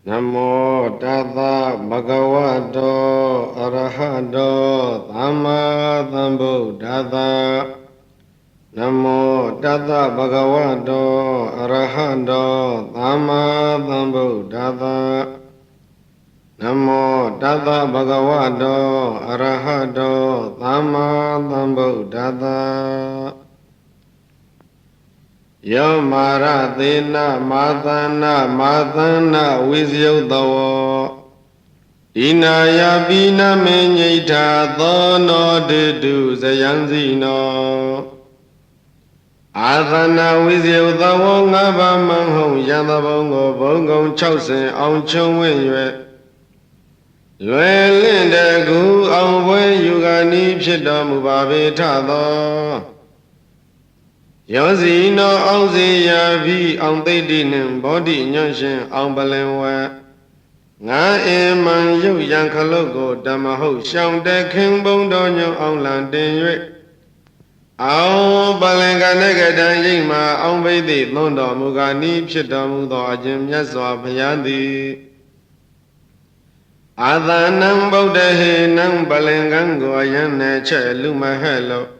Namo Tata Bhagavato Arahato Dhamma Sambuddhassa Namo Tata Bhagavato Arahato Dhamma Sambuddhassa Namo Tata Bhagavato Arahato Dhamma Sambuddhassa Yamara Dena Madana Visyuddhavo Inaya Bina Menyita Dono Dedu Sayanzino Adana Visyuddhavo Ngaba Manghong Yandabongo Bongong Chausen Ong Chung Wen Lue Linde Gu Ong Wen Yugani Pshita Mubabe Tado Yosi no Ausi Yavi Ong Tedinin Body Nyonshin Ong Balenwa Nga Eman Yu Yang Kalogo Damaho Shang De King Bondo Nyo Ong Landin Yue Ong Balenga Negadan Yingma Ong Vedi Londo Mugani Pshita Mudo Ajim Yaswa Payandi Adhanam Bodhe Nang Balengango Ayane Che Luma Hello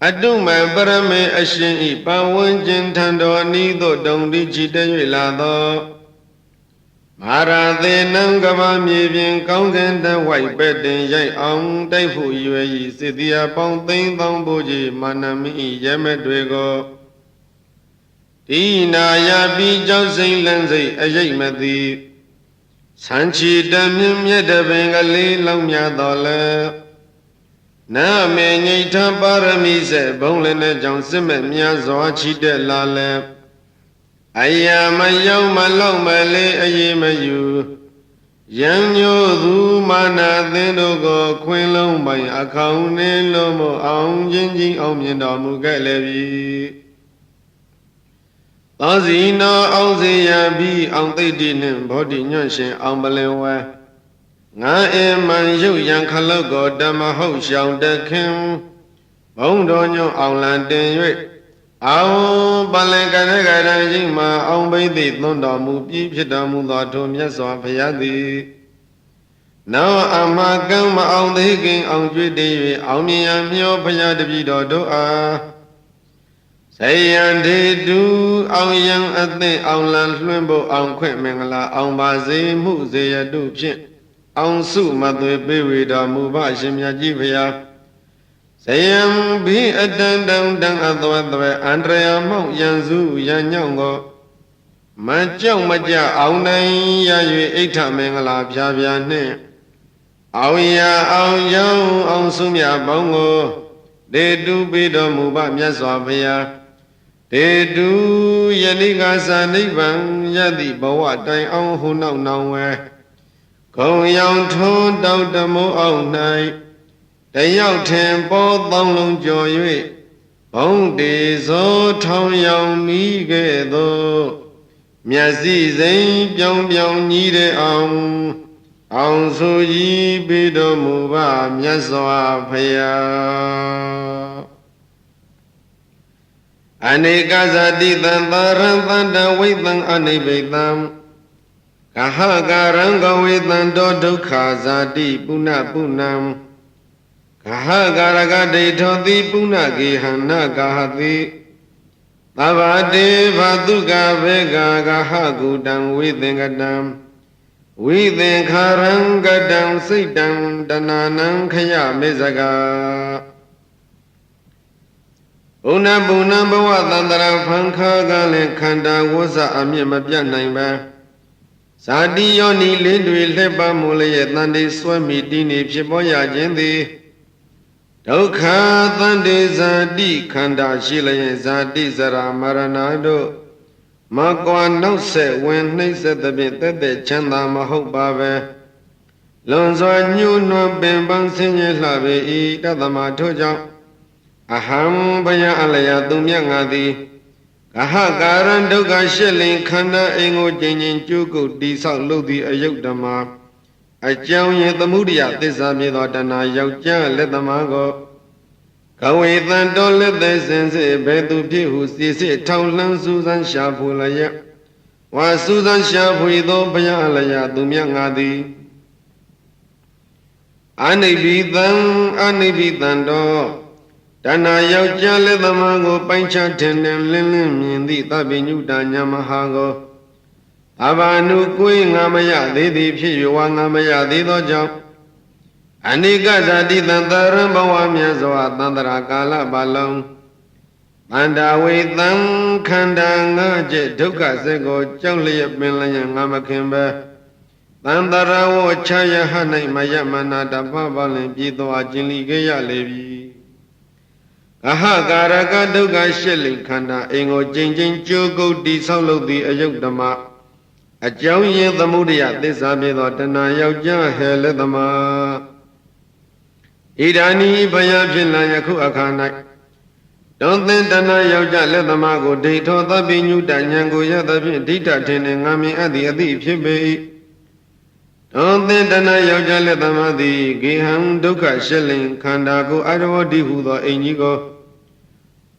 Aduma Parame Ashin Ipawanjin Tando Nido Dondi Chita Yulado Marade Nangama Mibin Kongan the White Bedding Yay Ong Daifu Yui Sidia Ponting Tombuji Manami Yamedwego Tina Yabi Josin Lanzi Ajamadi Sanchi Damim Yadabangali Lomya Dole Na me nyita parami se bonglene jong sime mya zwa chite lale Aya ma yaw ma law ma le aye ma yu Yang nyo du mana thin do ko khwin long bai akhaung ne lo mo aung jin jin aung myin taw mu kai le bi Taw si no aung se ya bi aung thai ti nin bodhi nyon shin aung palin wa Nga Eman Yu Yang Kalogo Dhamma Shang De King Bondo Nyo Ong Landin Yue Ong Balenga Negadan Yingma Ong Vedi Londo Mu Pi Phita Mudo Thu Myaswa Phayadi No Amakan Ma Ong Thi King Ong Chue Ti Yue Ong Myan Myo Phaya Tapi Do Do A Sayan Thi Du Ong Yang Athin Ong Lan Lwin Bo Ong Khwet Mingala Ong Ba Se Mu Se Ya Du Phit Ong Su Matwe Bewida Muba Shimya Jivya Sayam Bi Adan Dang Dang Adwatwe Andrea Mount Yanzu Yanyongo Majong Maja Ong Nai Yayu Eita Mengala Pya Ne Auya Ong Yang Ong Sumya Bongo De Du Bido Muba Myaswa Phaya De Du Yaniga Sa Nibbang Yadi Bawa Dai Ong Hu Nau Nau We Kong Yang Thon Dao Damo Ong Nai Dayao Ten Po Thong Long Jo Yue Bong De So Thong Yang Mi Ge Do Mya Si Zin Pyong Pyong Nyi De Ong Ong Su Yi Bi Do Mu Ba Myaswa Phaya Aneka Zati Tan Taran Tanda Wai Tan Anibai Tam Kahagaranga Vedan Do Dukha Zati Puna Punam Kahagaraga De Thodi Puna Gihana Gahati Tavade Vaduga Vega Gahagudam Vidingadam Vidinkarangadam Siddham Dananam Khaya Mezaga Una Puna Bhavatandara Phankha Gale Khanda Wasa Amyama Pyanai Sadi Yoni Lindwi Lepa Mulaye Tandi Swami Dini Pshipoya Jindi Dukha Tandi Zadi Khanda Shilaye Zadi Zara Maranado Makwa Nose Wen Nise Tabi Tete Chanda Mahok Bave Lonzo Nyu No Bimbang Sinye Labe I Tatama Toja Aham Baya Alaya Tumya Ngadi Kahagaran Duga Shilling Khanda Engo Jinin Juku Disa Ludi Ayudama Ajang Yetamudia Tisami Dana Yauja Letamago Kawe Tando Let the Sense Bedu Pihu Sisi Taulan Susan Shapulaya ဝါစုသရှာဖွေသောဘုရားအလျာသူမြတ်ငါသည်အနိဗ္ဗိတံတော်တဏှာယောက်ျားလက်သမားကိုပိုင်းခြားထင်ထင်လင်းလင်းမြင်သည့်သဗ္ဗညုတညာမဟာကိုအဘာနုကိုယ်ငါမရသေးသည်ဖြစ်၍ဝါငါမရသေးသောကြောင့်အနိကဇာတိတံတရံဘဝမြတ်စွာသန္တရာကာလပတ်လုံးတန္တာဝေတံခန္ဓာငါကျဒုက္ခစက်ကိုကြောက်လျက်ပင်လျက်ငါမခင်ပဲတန္တရာဝချယဟ၌မယမနာတပပလင်ပြည်သွားခြင်းလိခဲ့ရလေပြီအဟကာရကဒုက္ခရှစ်လိခန္ဓာအိမ်ကိုကျင့်ချင်းကြိုးကုတ်တိဆောက်လုပ်သည့်အယုတ်ဓမ္မအကြောင်းရင်းသမုဒယသစ္စာဖြစ်သောတဏှာယောက်ျားဟဲလက်သမားဣဒာနိဘယဖြစ်လာယခုအခါ၌တောသင်တဏှာယောက်ျားလက်သမားကိုဒိဋ္ဌောသဗ္ဗညုတဉာဏ်ကိုရသဖြင့်ဒိဋ္ဌထင်နှင့်ငါမြင်အပ်သည့်အသည့်ဖြစ်ပေ၏တောသင်တဏှာယောက်ျားလက်သမားသည်ဂေဟံဒုက္ခရှစ်လင်ခန္ဓာကိုအရဝတိဟုသောအိမ်ကြီးကို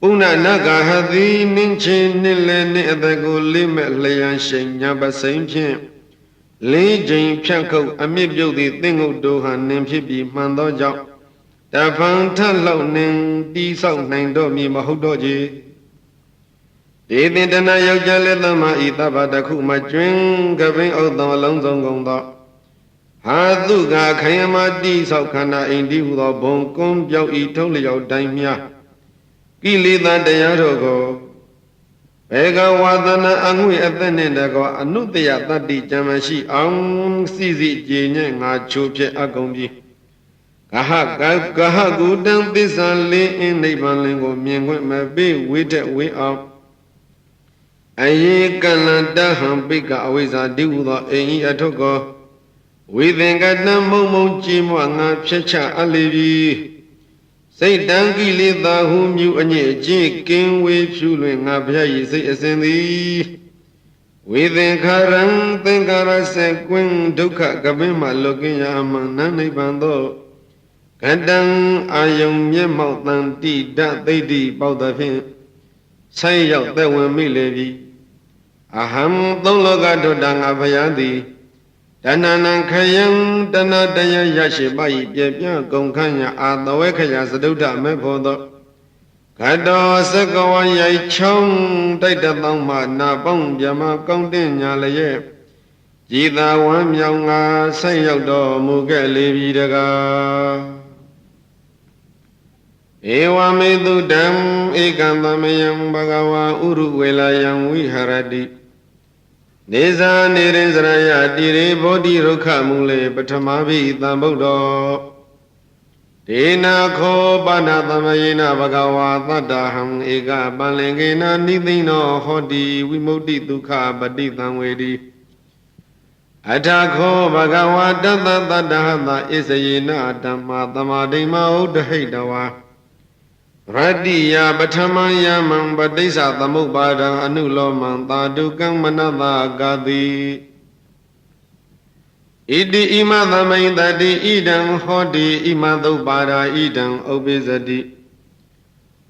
ပုဏ္ဏနဂဟတိနင်းချင်းနှင့်လည်းနှင့်အသက်ကိုလေးမဲ့လျံရှိန်ညာပစိန်ဖြင့်လေးချိန်ဖြတ်ခုတ်အမြင့်ပြုတ်သည့်သင်္ကုတ်တို့ဟာနင်ဖြစ်ပြီးမှန်သောကြောင့်တဖန်ထလောက်နှင်တီးဆောက်နိုင်တော့မည်မဟုတ်တော့ကြဒေသင်တနာယောက်ျားလက်သမားဤသဗ္ဗတခုမကျွင်းကပင်ဥဒ္ဒောလုံးစုံကုန်သောဟာတုကခယမတိဆောက်ခန္ဓာအိန္ဒီဟုသောဘုံကွန်းပြောက်ဤထုံးလျောက်တိုင်းများကိလေသာတရားတို့ကိုဘေကဝါဒနာအငွေအသက်နှင့်တကောအနုတ္တယတတ္တိကြံမရှိအောင်စီစီကြည်ညက်ငါချိုးဖြစ်အကုန်ပြီကဟကုတံသစ္စာလင်းအင်းနိဗ္ဗာန်လင်းကိုမြင်ခွင့်မပေးဝိတက်ဝေအောင်အယေကလန္တဟံပိကအဝိဇ္ဇာတိဟုသောအိမ်ဤအထုကောဝိသင်္ကတံမုံမုံကြည်မွငါဖြတ်ချအပ်လေပြီစိတ်တံကိလေသာဟုမြူအညစ်အကြေးကင်းဝေးဖြူလွင်ငါဘုရား၏စိတ်အစဉ်သည်ဝေသင်္ခါရံသင်္ခါရစေကွင်းဒုက္ခကပင်မှလွတ်ကင်းရမှန်နနိဗ္ဗာန်သောကတံအာယုံမျက်မှောက်တန်တိဒသိဋ္ဌိပေါသဖြင့်ဆိုင်ရောက်သက်ဝင်မိလေပြီအဟံသုံးလောကဒုတံငါဘုရားသည်တဏ္ဏနံခယံတဏ္ဍတယရရှိပါ၏ပြပြကုန်ခန့်ရအာသဝေခယသဒုဒ္ဓမေဖို့သောခတောသကဝရိုက်ချောင်းတိုက်တသောမှနာပေါင်းမြမကောင်းတင်ညာလျက်ကြည်သာဝမ်းမြောင်ငါဆက်ရောက်တော်မူခဲ့လေပြီတကားဧဝမေတုတံဧကံသမယံဘဂဝါဥရုဝေလာယံဝိဟရတိနေဇာနေရင်စရယတိရေဘောဓိရုခမူလေပထမဘိသံဗုဒ္ဓောဒေနာခောပါဏသမယေနဘဂဝါသတ္တဟံဧကပလင်ကေနနိသိနောဟောတိဝိမု ക്തി ဒုက္ခပတိသံဝေတိအထာခောဘဂဝါတတ္တတတ္တဟတဣစယေနဓမ္မာသမာဓိမဥဒ္ဒဟိတဝါရတ္တိယပထမယမံပတိစ္ဆသမုပ္ပါဒံအနုလောမံသာဓုကံမနတဂတိဣတိဣမသမိန်တတိဣဒံဟောတိဣမသုပ္ပါဒာဣဒံဥပိစတိ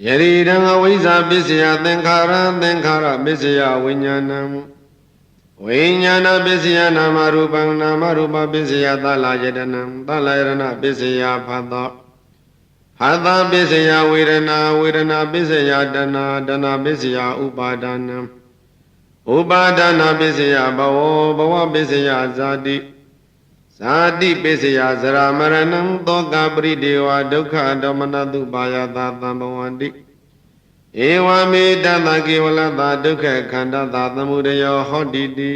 ယရိဒံအဝိဇ္ဇာပစ္စယသင်္ခါရပစ္စယဝိညာဏံဝိညာဏပစ္စယနာမရူပံနာမရူပပစ္စယသလယတနံသလယရဏပစ္စယဖတ်သောဟာသပစ္စယဝေဒနာပစ္စယတဏပစ္စယဥပါဒနာဥပါဒနာပစ္စယဘဝပစ္စယဇာတိပစ္စယဇရာမရဏံသောကပရိဒေဝဒုက္ခဒေါမနတုပါယသာသံဘဝန္တိဧဝမေတ္တကေဝလတာဒုက္ခခန္ဓာသာသမုဒယောဟောတိတိ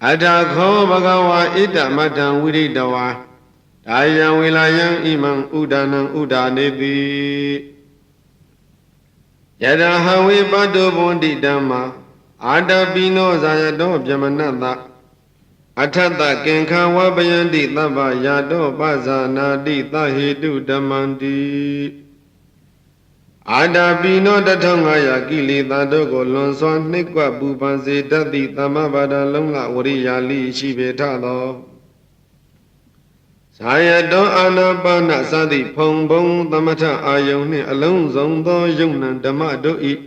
အထာခောဘဂဝါဣတမတံဝိရိတဝါဒါယံဝေလာယံဣမံဥဒါနံဥဒါနေတိယတဟဝေပတုဘုန်တိဓမ္မာအာတပိနောဇာယတောပြမနတအထတကင်္ခဝပယန္တိသဗ္ဗယာတောပဇာနာတိသဟေတုဓမ္မန္တိအာတပိနော1500ကိလေသာတို့ကိုလွန်စွာနှိပ်ကွပ်ပူပန်စေတတ်သည့်သမ္မဘာဒလုံးလဝရိယာလိရှိပေထသောဇာယတောအာနာပါနစသည်ဖုံဘုံသမထအာယုန်နှင့်အလုံးစုံသောယုံနံဓမ္မတို့၏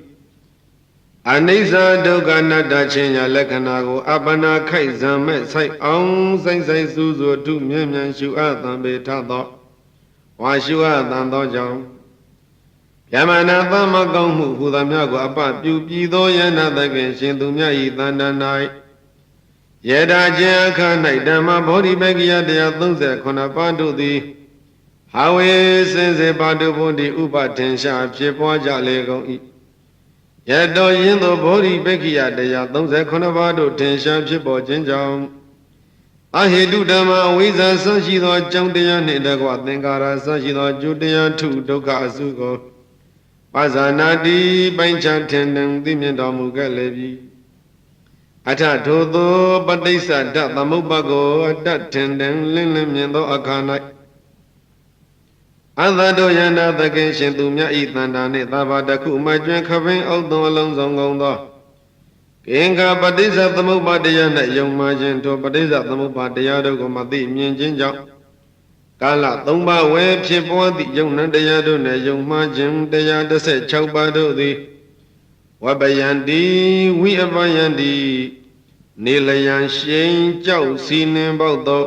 အနိစ္စဒုက္ခအနတ္တချင်းညာလက္ခဏာကိုအပ္ပနာခိုက်ဇံမဲ့ဆိုင်အောင်ဆိုင်ဆိုင်စူးစူအထုမြဲမြံရှုအပ်သံပေထသောဝါရှုအပ်သံသောကြောင့်ယမနာသမကောင်းမှုဟူသောများကိုအပပြုပြီးသောယန္တသခင်ရှင်သူမြတ်ဤတန်တ၌ယေတာခြင်းအခါ၌ဓမ္မဗောဓိပက္ခိယတရား39ပါးတို့သည်ဟာဝေစင်စေပါတုဘုဒ္ဓိဥပထင်ရှားဖြစ်ပွားကြလေကုန်၏ယတောယင်းသောဗောဓိပက္ခိယတရား39ပါးတို့ထင်ရှားဖြစ်ပေါ်ခြင်းကြောင့်အဟိတုဓမ္မအဝိဇ္ဇာဆရှိသောအကြောင်းတရားနှင့်တကွသင်္ခါရဆရှိသောအကျိုးတရားထုဒုက္ခအစုကိုပါဇာနာတိပိုင်းခြားထင်နှံသိမြင်တော်မူခဲ့လေပြီအထထိုသောပဋိစ္စဒသမုပ္ပါကိုအတ္တထင်နှံလင်းလင်းမြင်သောအခါ၌အသတောယန္တသခင်ရှင်သူမြတ်ဤတန်တာနှင့်သာဘာတခုမှကျွမ်းခပင်အောက်သောအလုံးစုံကုန်သောကိင်္ဂပဋိစ္စသမုပ္ပါတရား၌ယုံမှခြင်းထိုပဋိစ္စသမုပ္ပါတရားတို့ကိုမသိမြင်ခြင်းကြောင့်ကာလ၃ပါးဝဲဖြစ်ပွားသည့်ယုံနံတရားတို့နှင့်ယုံမှခြင်းတရား16ပါးတို့သည်ဝပယန္တိဝိအပယန္တိနေလယံရှိန်ကြောက်စီနှင်ပေါက်သော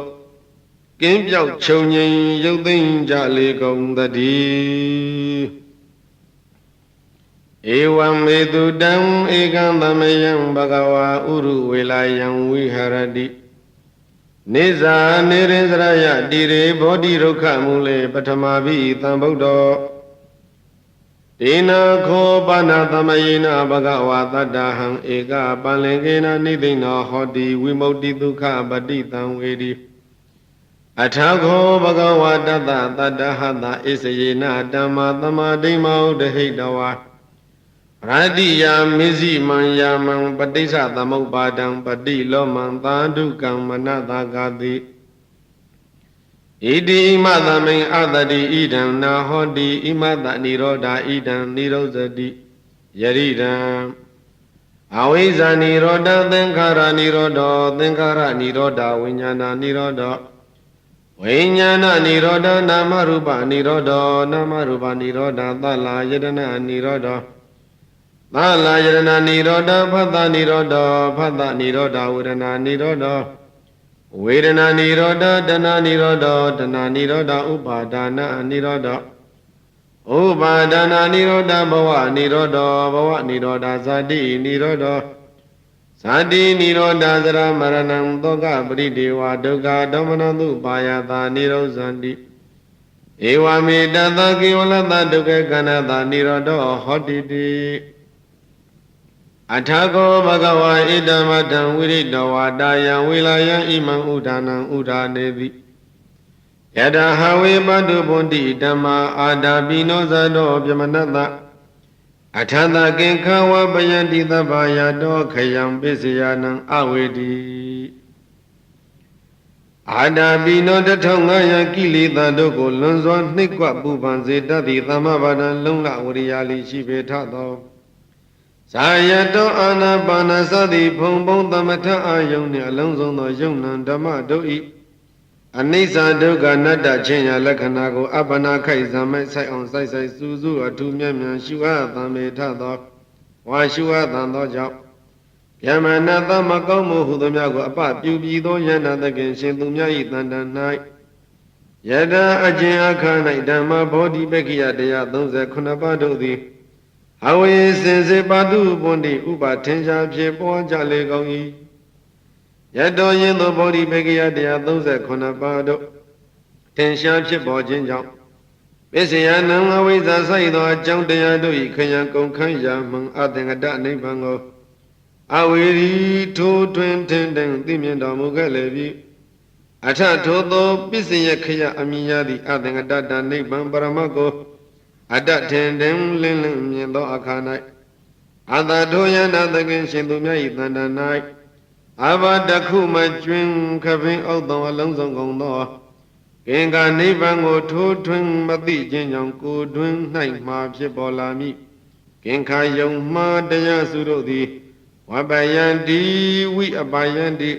ကင်းပြောက်ခြုံငိမ်ရုပ်သိမ်းကြလေကုန်သတည်းဧဝံမေတုတံဧကံသမယံဘဂဝါဥရုဝေလာယံဝိဟရတိနေဇာနေရင်စရယတိရေဘောဓိရုခမူလေပထမဘိသံဗုဒ္ဓောဒေနာခောပါဏသမယေနဘဂဝါတတ္တဟံဧကပလင်ကေနနိသိဏောဟောတိဝိမု ക്തി ဒုက္ခပတိတံဝေတိအထာခောဘဂဝါတတ္တတတ္တဟတဣစယေနဓမ္မသမာဓိမောဒဟိတဝါရတိယမေဇိမံယာမံပဋိစ္စသမုပ္ပါဒံပတိလောမံသာဓုကံမနတဂတိဣတိဣမသမိန်အတတိဣဒံနာဟောတိဣမတနိရောဓာဣဒံနိရောဇတိယရိဒံအဝိဇ္ဇာနိရောဓသင်္ခါရနိရောဓောသင်္ခါရနိရောဓဝိညာဏနိရောဓဝိညာဏနိရောဓနာမရူပနိရောဓနာမရူပနိရောဓသလယတနာနိရောဓသလယတနာနိရောဓဖတ်တနိရောဓဖတ်တနိရောဓဝေဒနာနိရောဓဝေဒနာနိရောဓတဏနိရောဓတဏနိရောဓဥပါဒနာနိရောဓဥပါဒနာနိရောဓဘဝနိရောဓဘဝနိရောဓဇာတိနိရောဓဇာတိနိရောဓသရမရဏံသောကပရိဒေဝဒုက္ခဒေါမနတုပါယတာနိရောဇန္တိဧဝမေတတကေဝလတဒုက္ခကန္နတာနိရောဓဟောတိတိအထာကောဘဂဝါဣဒမတံဝိရိတဝါတာယံဝေလာယံဣမံဥဒါနံဥဒါနေတိယတဟဝေပတုဘုန်တိဓမ္မာအာဒာပိနောဇတောပြမနတအထာတကင်္ခဝပယန္တိသဗ္ဗယတောခယံပိစယနံအဝေတိအာဒာပိနော1500ကိလေသာတို့ကိုလွန်စွာနှိပ်ကွပူပန်စေတတ်သည့်သမ္မာပါဒံလုံလဝရိယာလိရှိပေထသောဇာယတောအာနာပါနသတိဖုံဖုံသမထအာယုန်နှင့်အလုံးစုံသောယုံနံဓမ္မတို့၏အနိစ္စဒုက္ခအနတ္တချင်းရာလက္ခဏာကိုအပ္ပနာခိုက်ဇံမဲ့ဆိုင်အောင်ဆိုင်ဆိုင်စူးစူးအထူးမြတ်မြတ်ရှုအပ်သံမေထသောဝါရှုအပ်သံသောကြောင့်ယမနာသမကောင်းမှုဟုသောများကိုအပပြုပြီးသောယန္တသခင်ရှင်သူများ၏တန်တန်၌ယတအကျဉ်အခါ၌ဓမ္မဘောဓိပက္ခိယတရား39ပါးတို့သည်အဝေစင်စေပါတုပွန်တိဥပါထင်ရှားဖြစ်ပေါ်ကြလေကုန်၏ယတောယင်းသောဗောဓိပက္ခိယတရား39ပါးတို့ထင်ရှားဖြစ်ပေါ်ခြင်းကြောင့်ပစ္စယနံအဝိဇ္ဇာဆိုင်သောအကြောင်းတရားတို့၏ခယံကုန်ခန်းရာမှန်အသင်္ကတနိဗ္ဗာန်ကိုအဝေရီထိုးထွင်းထင်တင်သိမြင်တော်မူခဲ့လေပြီအထထိုသောပစ္စယခယအမိယသည့်အသင်္ကတနိဗ္ဗာန်ပရမတ်ကိုအတ္တထင်တင်လင်းလင်းမြင်သောအခါ၌အတ္တထိုယန္တသခင်ရှင်သူမြတ်၏တန်တန်၌အဘတခုမကျွင်းခပင်အောက်သောအလုံးစုံကုန်သောကင်္ဂနိဗ္ဗာန်ကိုထိုးထွင်းမသိခြင်းကြောင့်ကိုယ်တွင်၌မှဖြစ်ပေါ်လာမည်ကင်္ခာယုံမှတရားစုတို့သည်ဝပယန္တိဝိအပယန္တိ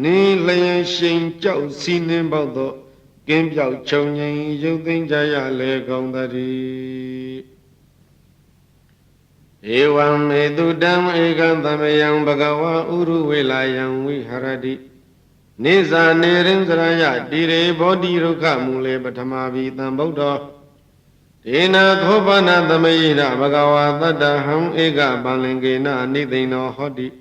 နိလျင်ရှိန်ကြောက်စီးနှင်းပေါသောကင်းပြောက်ခြုံငိမ်ရုပ်သိမ်းကြရလေကုန်သတည်း Evam edudam ekantamayam bhagava uruvelayam viharati Nisa nirindraya dire bodhi rukha mule patamavi tambuddha Dena thopana tamayina bhagava tattaham eka balingena nidhino hoti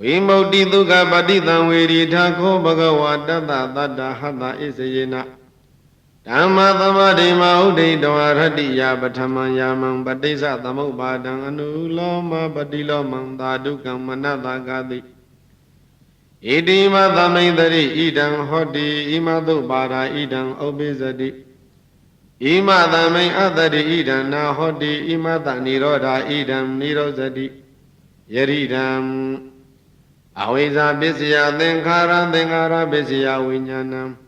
Vimauti dukha patitam viritha bhagava tattha tattha hatha isayena Dhamma thamadhima uddhitavārati ya pathamam yamam patisa thamupādam anuloma patilomam dhādukam manatthāgati Idima thamaidari idam hoti imadu para idam obisati Ima thamai adari idam na hoti imata nirodha idam nirosati Yaridam Avisa pisya thengkhara pisya viññānam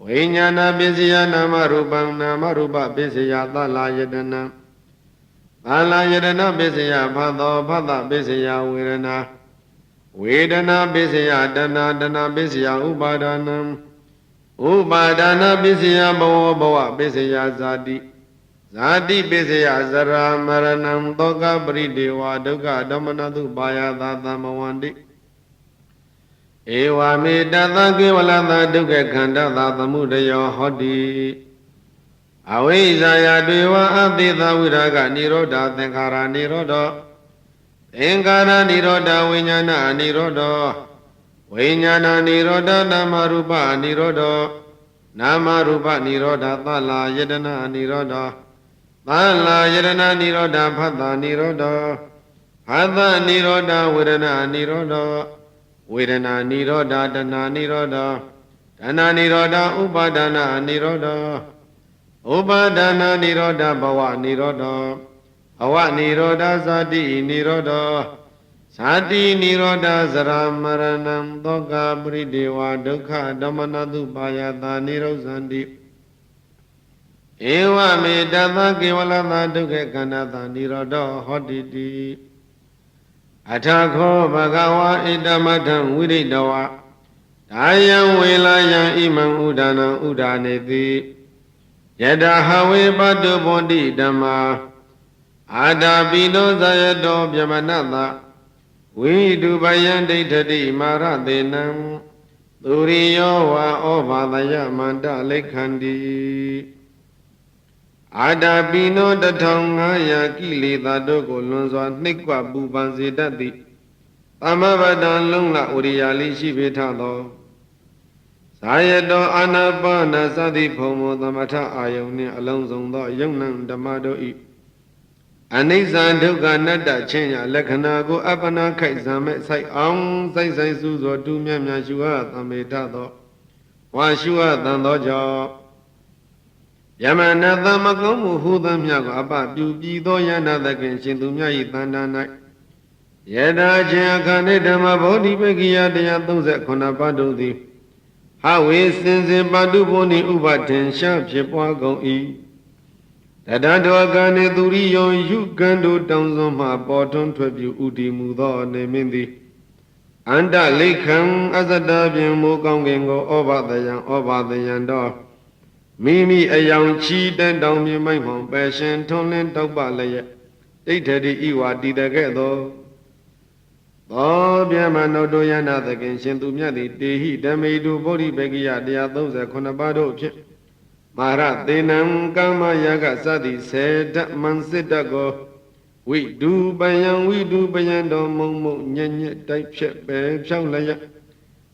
Viññāna pisya nama rupa pisya talayatana Talayatana pisya bhata pisya virana Vedana pisya dana pisya upadanam Upadana pisya bhava pisya zati pisya zara maranam Toka prideva dukkha dhamanatu payata thamavandi Eva me tata kevalata dukkha khandata thamudaya hoti Avijaya deva adhita viraga nirodha thengkhara nirodha Thengkhara nirodha viññāna nirodha Viññāna nirodha namarupa nirodha Namarupa nirodha tala yadana nirodha Tala yadana nirodha bhata nirodha Bhata nirodha virana nirodha Vedana nirodha dana nirodha Dana nirodha upadana nirodha Upadana nirodha bhava nirodha Bhava nirodha sati nirodha Sati nirodha sara maranam Toka prideva dukkha dhamanatu payata nirosanti Eva me tata kevalata dukkha khandata nirodha hotiti Athakho bhagava idamatham viridava Dayam velayam imam udana udaneti Yadahave padu bodhi dhamma Adapino sayato bhyamanatha Vidubayam daittati maratenam Turiyo va obhadaya manta lekhandi Adapino tathangaya kileta doko lunswa nikwa bupan sedati Tamavadan lungla uriyali shivethado Sayato anapana sati phomo tamatha ayoni alonsongdo yungnam dhammado i Anisa dukkha natta chenya lakhana ko apana khai samme sai aung sai sai su so tu mya mya shuha thametado Wa shuha thanto jaw Yamanatha makamu hudamya ko apa pyu pi tho yana thakhin shin tu mya yi thanda nai Yada chin akhane dhamma bodhi pekiya 139 ပါးတို့သည်ဟဝေစင်စစ်ပါတုဘောနိဥပထင်ရှားဖြစ်ပွားကုန်၏တတတောကနေသူရိယောယုကံတို့တောင်းစွန်းမှပေါ်ထွန်းထွက်ပြဥတည်မူသောနေမင်းသည်အန္တလိခံအသတ္တဖြင့်မိုးကောင်းကင်ကိုဩဘာတယံတော်မိမိအယောင်ချီတဲ့တောင်မြေမိုက်မှောင်ပယ်ရှင်ထွန်းလင်းတောက်ပလည်းရဲ့ဒိဋ္ဌတိဤဝါတည်တဲ့ကဲ့သို့သောဗျမနောတောယနာသခင်ရှင်သူမြတ်သည်တေဟိဓမေတုဗောဓိပကိယ139ပါးတို့ဖြင့်မာရသေနံကာမယာကစသည်10ဓမ္မံစစ်တကောဝိဒုပယံတော်မုံညံ့ညက်တိုက်ဖြက်ပဲဖြောင်းလျက်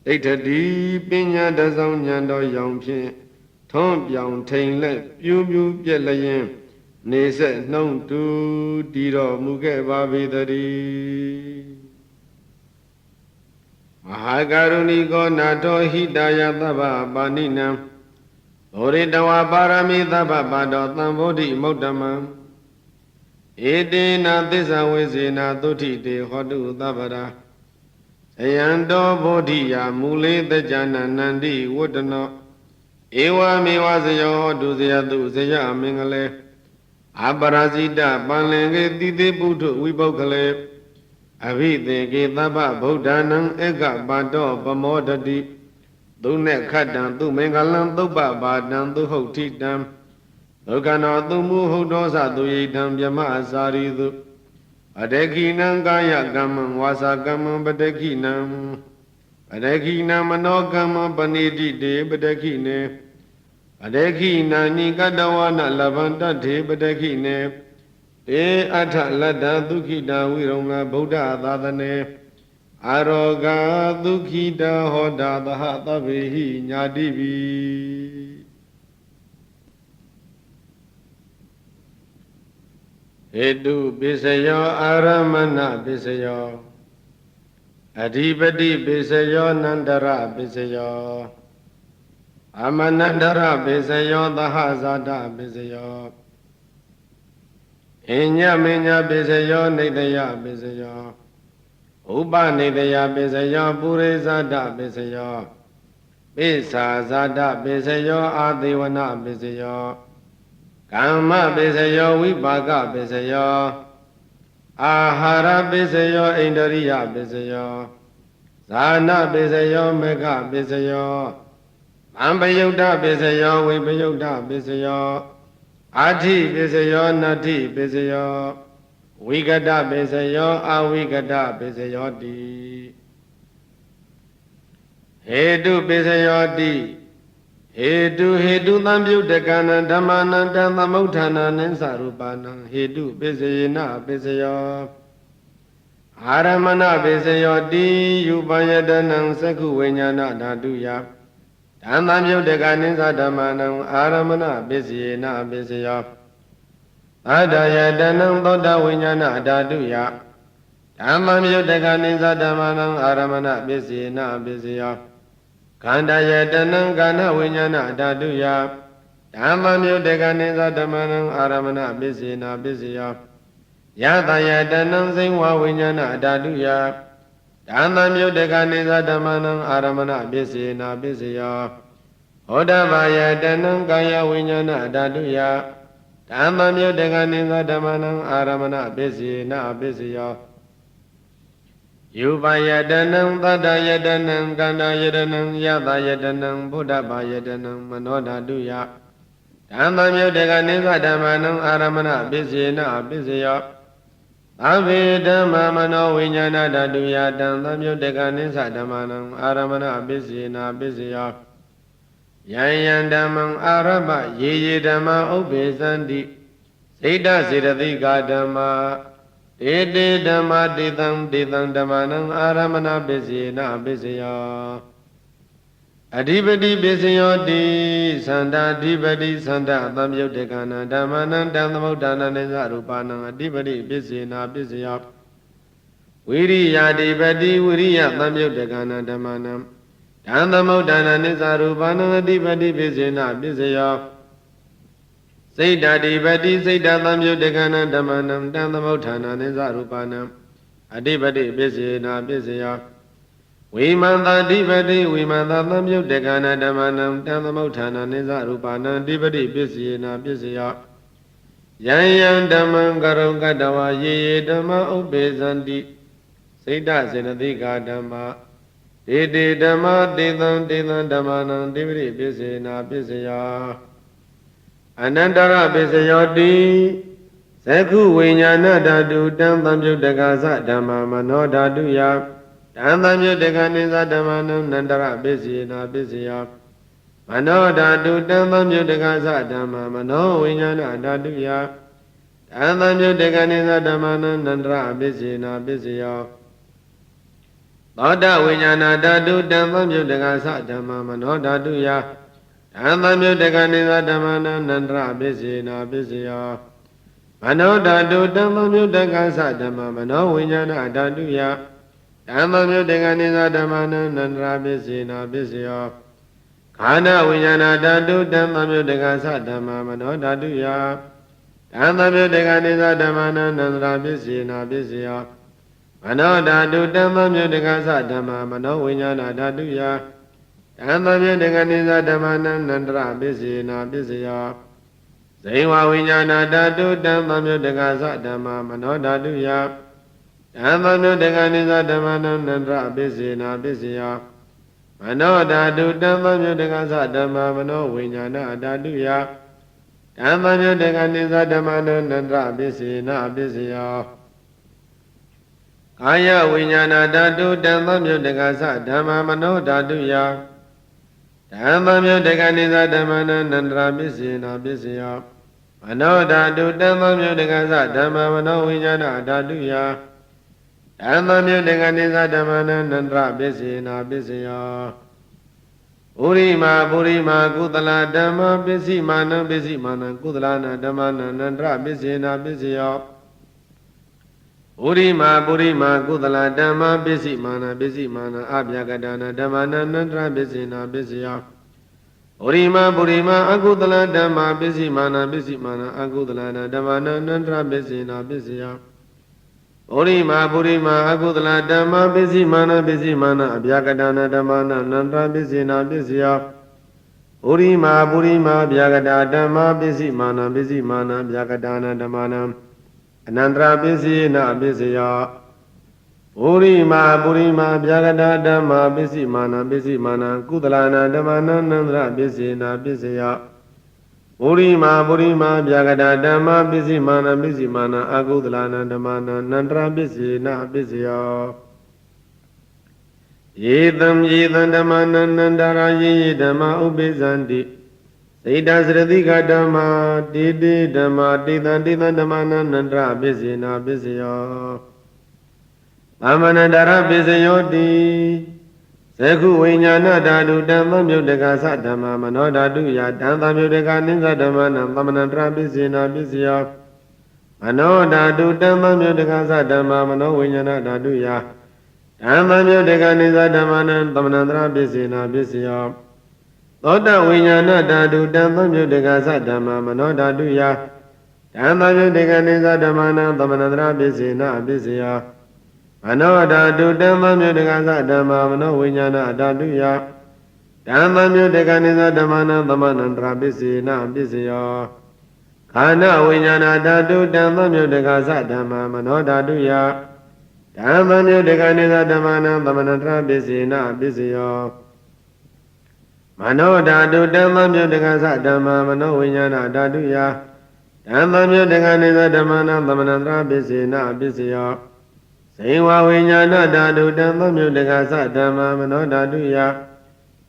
ဒိဋ္ဌတိပညာတဆောင်ဉာဏ်တော်ရောင်ဖြင့်ထွန်းပြောင်ထိန်လက်ပြူးပြက်လျင်နေဆက်နှုံတူတည်တော်မူခဲ့ပါပေတည်းမဟာကရုဏီကောနာထောဟိတယသဗ္ဗပါဏိနံဘောရိတဝပါရမိသဗ္ဗပါတောသံဗောဓိမုဒ္ဓမံဧတေနသစ္စာဝေစေနာသုထိတေဟောတုသဗ္ဗရာဇယံတောဗောဓိယာမူလေတကြနာနန္တိဝတ္တနောဧဝမေဝဇယောဟောတုဇယတုဇယမင်္ဂလေအပရာဇိတပန္လင်ကေတိတိပုထုဝိပုဂ္ဂလေအဘိသေကေသဗ္ဗဗုဒ္ဓနံဧကပါတောပမောဒတိသူနဲ့ခတ္တံသူမင်္ဂလံသုပ္ပပါဒံသူဟုတ်ထိတံဒုက္ခနောသူမူဟုတ်သောသသူယိတံမြမအစာရိသု ဒေခိနံကာယကမ္မံဝါစာကမ္မံပဒေခိနံပဒေခိနံမနောကမ္မံပဏိတိတေပဒေခိနေပဒေခိနာနိကတဝနလဗန္တထေပဒေခိနေတေအထလတ္တဒုက္ခိတာဝိရုံငဗုဒ္ဓသာသနေအာရောဂဒုက္ခိတာဟောတာသဟသဗ္ဗေဟိညာတိပိဟေတုပိစယောအာရမဏပိစယောအဓိပတိပိစယောနန္တရပိစယောအမနန္တရပိစယောသဟဇာတပိစယောအညမညပိစယောနေတယပိစယောဥပနေတယပိစယောပုရိဇာတပိစယောပိသာဇာတပိစယောအာသေဝနပိစယောကမ္မပိစယောဝိပါကပိစယောအာဟာရပိစယောဣန္ဒရိယပိစယောဇာနပိစယောမေဃပိစယောဗံပယုတ်တပိစယောဝိပယုတ်တပိစယောအာထိပိစယောနတ္ထိပိစယောဝိကတပိစယောအဝိကတပိစယောတိဟေတုပိစယောတိဟေတုသံပြုတကနံဓမ္မနံတံသမုဋ္ဌာနာနိသရူပနံဟေတုပိစယေနပိစယောအာရမဏပိစယောတိယူပယတနံသက္ခုဝိညာဏဓာတုယဓမ္မပြုတကနိသဓမ္မနံအာရမဏပိစယေနပိစယောသဒ္ဒယတနံသောတဝိညာဏဓာတုယဓမ္မပြုတကနိသဓမ္မနံအာရမဏပိစယေနပိစယောခန္ဓာယတနံကာဏဝိညာဏဓာတုယဓမ္မမြုတကနိသဓမ္မနံအာရမဏပစ္စေနာပစ္စယောယတယတနံစိဝဝိညာဏဓာတုယဓမ္မမြုတကနိသဓမ္မနံအာရမဏပစ္စေနာပစ္စယောဟောတဘာယတနံကာယဝိညာဏဓာတုယဓမ္မမြုတကနိသဓမ္မနံအာရမဏပစ္စေနာပစ္စယောယူပါယတနံသတ္တယတနံကန္တာယတနံယတယတနံဘုဒ္ဓဘာယတနံမနောဓာတုယဓမ္မမြုတကနိသဓမ္မနံအာရမဏပစ္စေနပစ္စယောသဗ္ဗေဓမ္မမနောဝိညာဏဓာတုယတံသမြုတကနိသဓမ္မနံအာရမဏပစ္စေနပစ္စယောယံယံဓမ္မံအာရပယေယေဓမ္မဥပ္ပေသန္တိစိတ္တစေတသိကာဓမ္မာတေတေဓမ္မတေတံဓမ္မနံအာရမဏပစ္စေနပစ္စယောအဓိပတိပစ္စယောတိသန္တာအဓိပတိသန္တာသံယုတ်တကနာဓမ္မနံတံသမုဋ္ဌာနနိသရူပနံအဓိပတိပစ္စေနပစ္စယောဝိရိယာဓိပတိဝိရိယသံယုတ်တကနာဓမ္မနံတံသမုဋ္ဌာနနိသရူပနံအဓိပတိပစ္စေနပစ္စယောစိတ်ဓာတိပတိစိတ်ဓာသံယုတ်တကနာဓမ္မနံတံသမုဋ္ဌာနာနိသရူပနံအဓိပတိပစ္စေနာပစ္စယောဝိမန္တာဓိပတိဝိမန္တာသံယုတ်တကနာဓမ္မနံတံသမုဋ္ဌာနာနိသရူပနံအဓိပတိပစ္စေနာပစ္စယောယံယံဓမ္မံကရုံကတဝါယေယေဓမ္မဥပ္ပေသန္တိစိတ်တစေနတိကာဓမ္မတေတေဓမ္မတေသံဓမ္မနံအဓိပတိပစ္စေနာပစ္စယောအနန္တရပစ္စယောတိသက္ခုဝိညာဏဓာတုတံသံယုတ်တကသဓမ္မမနောဓာတုယတံသံယုတ်တကနိသဓမ္မနံနန္တရပစ္စေနာပစ္စယောမနောဓာတုတံသံယုတ်တကသဓမ္မမနောဝိညာဏဓာတုယတံသံယုတ်တကနိသဓမ္မနံနန္တရပစ္စေနာပစ္စယောသောတဝိညာဏဓာတုတံသံယုတ်တကသဓမ္မမနောဓာတုယဓမ္မမြုတကနိသဓမ္မနံနန္တရပစ္စေနာပစ္စယောမနောဓာတုဓမ္မမြုတကသဓမ္မမနောဝိညာဏဓာတုယဓမ္မမြုတကနိသဓမ္မနံနန္တရပစ္စေနာပစ္စယောခန္ဓာဝိညာဏဓာတုဓမ္မမြုတကသဓမ္မမနောဓာတုယဓမ္မမြုတကနိသဓမ္မနံနန္တရပစ္စေနာပစ္စယောမနောဓာတုဓမ္မမြုတကသဓမ္မမနောဝိညာဏဓာတုယဓမ္မမြတကနိသဓမ္မနံနန္တရပစ္စေနာပစ္စယောဇိဝဝိညာဏဓာတုဓမ္မမြတကသဓမ္မမနောဓာတုယဓမ္မမြတကနိသဓမ္မနံနန္တရပစ္စေနာပစ္စယောမနောဓာတုဓမ္မမြတကသဓမ္မမနောဝိညာဏဓာတုယဓမ္မမြတကနိသဓမ္မနံနန္တရပစ္စေနာပစ္စယော ကာယဝိညာဏဓာတုတံသမြုတ္တကသဓမ္မမနောဓာတုယဓမ္မမြုတ္တကနိသဓမ္မနန္တရာပစ္စေနာပစ္စယမနောဓာတုတံသမြုတ္တကသဓမ္မမနောဝိညာဏဓာတုယဓမ္မမြုတ္တကနိသဓမ္မနန္တရာပစ္စေနာပစ္စယပုရိမာကုသလဓမ္မပစ္စည်းမာနံပစ္စည်းမာနံကုသလနာဓမ္မနန္တရာပစ္စေနာပစ္စယပုရိမာကုသလဓမ္မပစ္စည်းမာနပစ္စည်းမာနအဗျာကတနာဓမ္မနန္တရာပစ္စေနာပစ္စယပုရိမာအကုသလဓမ္မပစ္စည်းမာနပစ္စည်းမာနအကုသလနာဓမ္မနန္တရာပစ္စေနာပစ္စယပုရိမာအကုသလဓမ္မပစ္စည်းမာနပစ္စည်းမာနအဗျာကတနာဓမ္မနန္တရာပစ္စေနာပစ္စယပုရိမာဗျာကတာဓမ္မပစ္စည်းမာနပစ္စည်းမာနဗျာကတာနာဓမ္မနအနန္တရာပစ္စည်းနာပစ္စယပုရိမာဗျာကတာဓမ္မပစ္စည်းမာနပစ္စည်းမာနကုသလနာဓမ္မနန္တရာပစ္စေနာပစ္စယပုရိမာဗျာကတာဓမ္မပစ္စည်းမာနပစ္စည်းမာနအကုသလနာဓမ္မနန္တရာပစ္စေနာပစ္စယယေတံဓမ္မနန္တရာယေဓမ္မဥပိသန္တိစေတသရတိကဓမ္မတေဓမ္မတေတံဓမ္မနန္တရာပစ္စေနာပစ္စယောသမနန္တရာပစ္စယောတိသကုဝိညာဏဓာတုတံသမြုတ္တကသဓမ္မမနောဓာတုယတံသမြုတ္တကနိသဓမ္မနံသမနန္တရာပစ္စေနာပစ္စယောမနောဓာတုတံသမြုတ္တကသဓမ္မမနောဝိညာဏဓာတုယဓမ္မမြုတ္တကနိသဓမ္မနံသမနန္တရာပစ္စေနာပစ္စယောသောတဝိညာဏဓာတုတံသမြုတ္တကသဓမ္မမနောဓာတုယဓမ္မမြုတ္တကနိသဓမ္မနံသမနန္တရာပစ္စေနာပစ္စယောမနောဓာတုတံသမြုတ္တကသဓမ္မမနောဝိညာဏဓာတုယဓမ္မမြုတ္တကနိသဓမ္မနံသမနန္တရာပစ္စေနာပစ္စယောခန္ဓာဝိညာဏဓာတုတံသမြုတ္တကသဓမ္မမနောဓာတုယဓမ္မမြုတ္တကနိသဓမ္မနံသမနန္တရာပစ္စေနာပစ္စယောမနောဓာတုတံသမြုတ္တကသဓမ္မမနောဝိညာဏဓာတုယဓမ္မမြုတ္တကနိသဓမ္မနံသမနန္တရာပစ္စေနာပစ္စယောဇိဝဝိညာဏဓာတုတံသမြုတ္တကသဓမ္မမနောဓာတုယ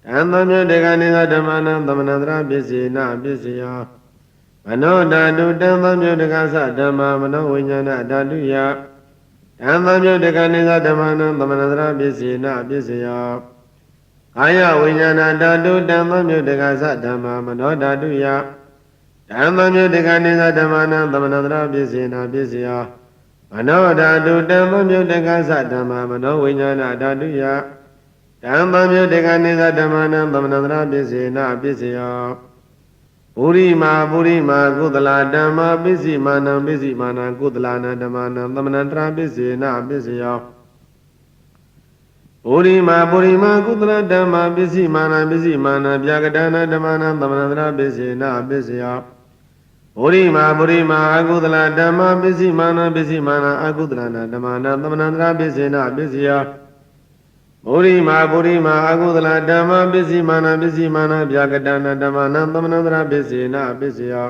ဓမ္မမြုတ္တကနိသဓမ္မနံသမနန္တရာပစ္စေနာပစ္စယောမနောဓာတုတံသမြုတ္တကသဓမ္မမနောဝိညာဏဓာတုယဓမ္မမြုတ္တကနိသဓမ္မနံသမနန္တရာပစ္စေနာပစ္စယောကာယဝိညာဏဓာတုတံသမြုတ္တကသဓမ္မမနောဓာတုယဓမ္မမြုတ္တကနိသဓမ္မနံသမနန္တရာပစ္စေနာပစ္စယောမနောဓာတုတံသမြုတ္တကသဓမ္မမနောဝိညာဏဓာတုယဓမ္မမြုတ္တကနိသဓမ္မနံသမနန္တရာပစ္စေနာပစ္စယောပုရိမာကုသလဓမ္မပစ္စည်းမာနံပစ္စည်းမာနံကုသလနာဓမ္မနံသမနန္တရာပစ္စေနာပစ္စယောပုရိမာကုသလဓမ္မပစ္စည်းမာနံပစ္စည်းမာနံဗျာကတနာဓမ္မနံသမနန္တရာပစ္စေနာပစ္စယောပုရိမာအကုသလဓမ္မပစ္စည်းမာနံပစ္စည်းမာနံအကုသလနာဓမ္မနံသမနန္တရာပစ္စေနာပစ္စယောပုရိမာအကုသလဓမ္မပစ္စည်းမာနံပစ္စည်းမာနံဗျာကတနာဓမ္မနံသမနန္တရာပစ္စေနာပစ္စယော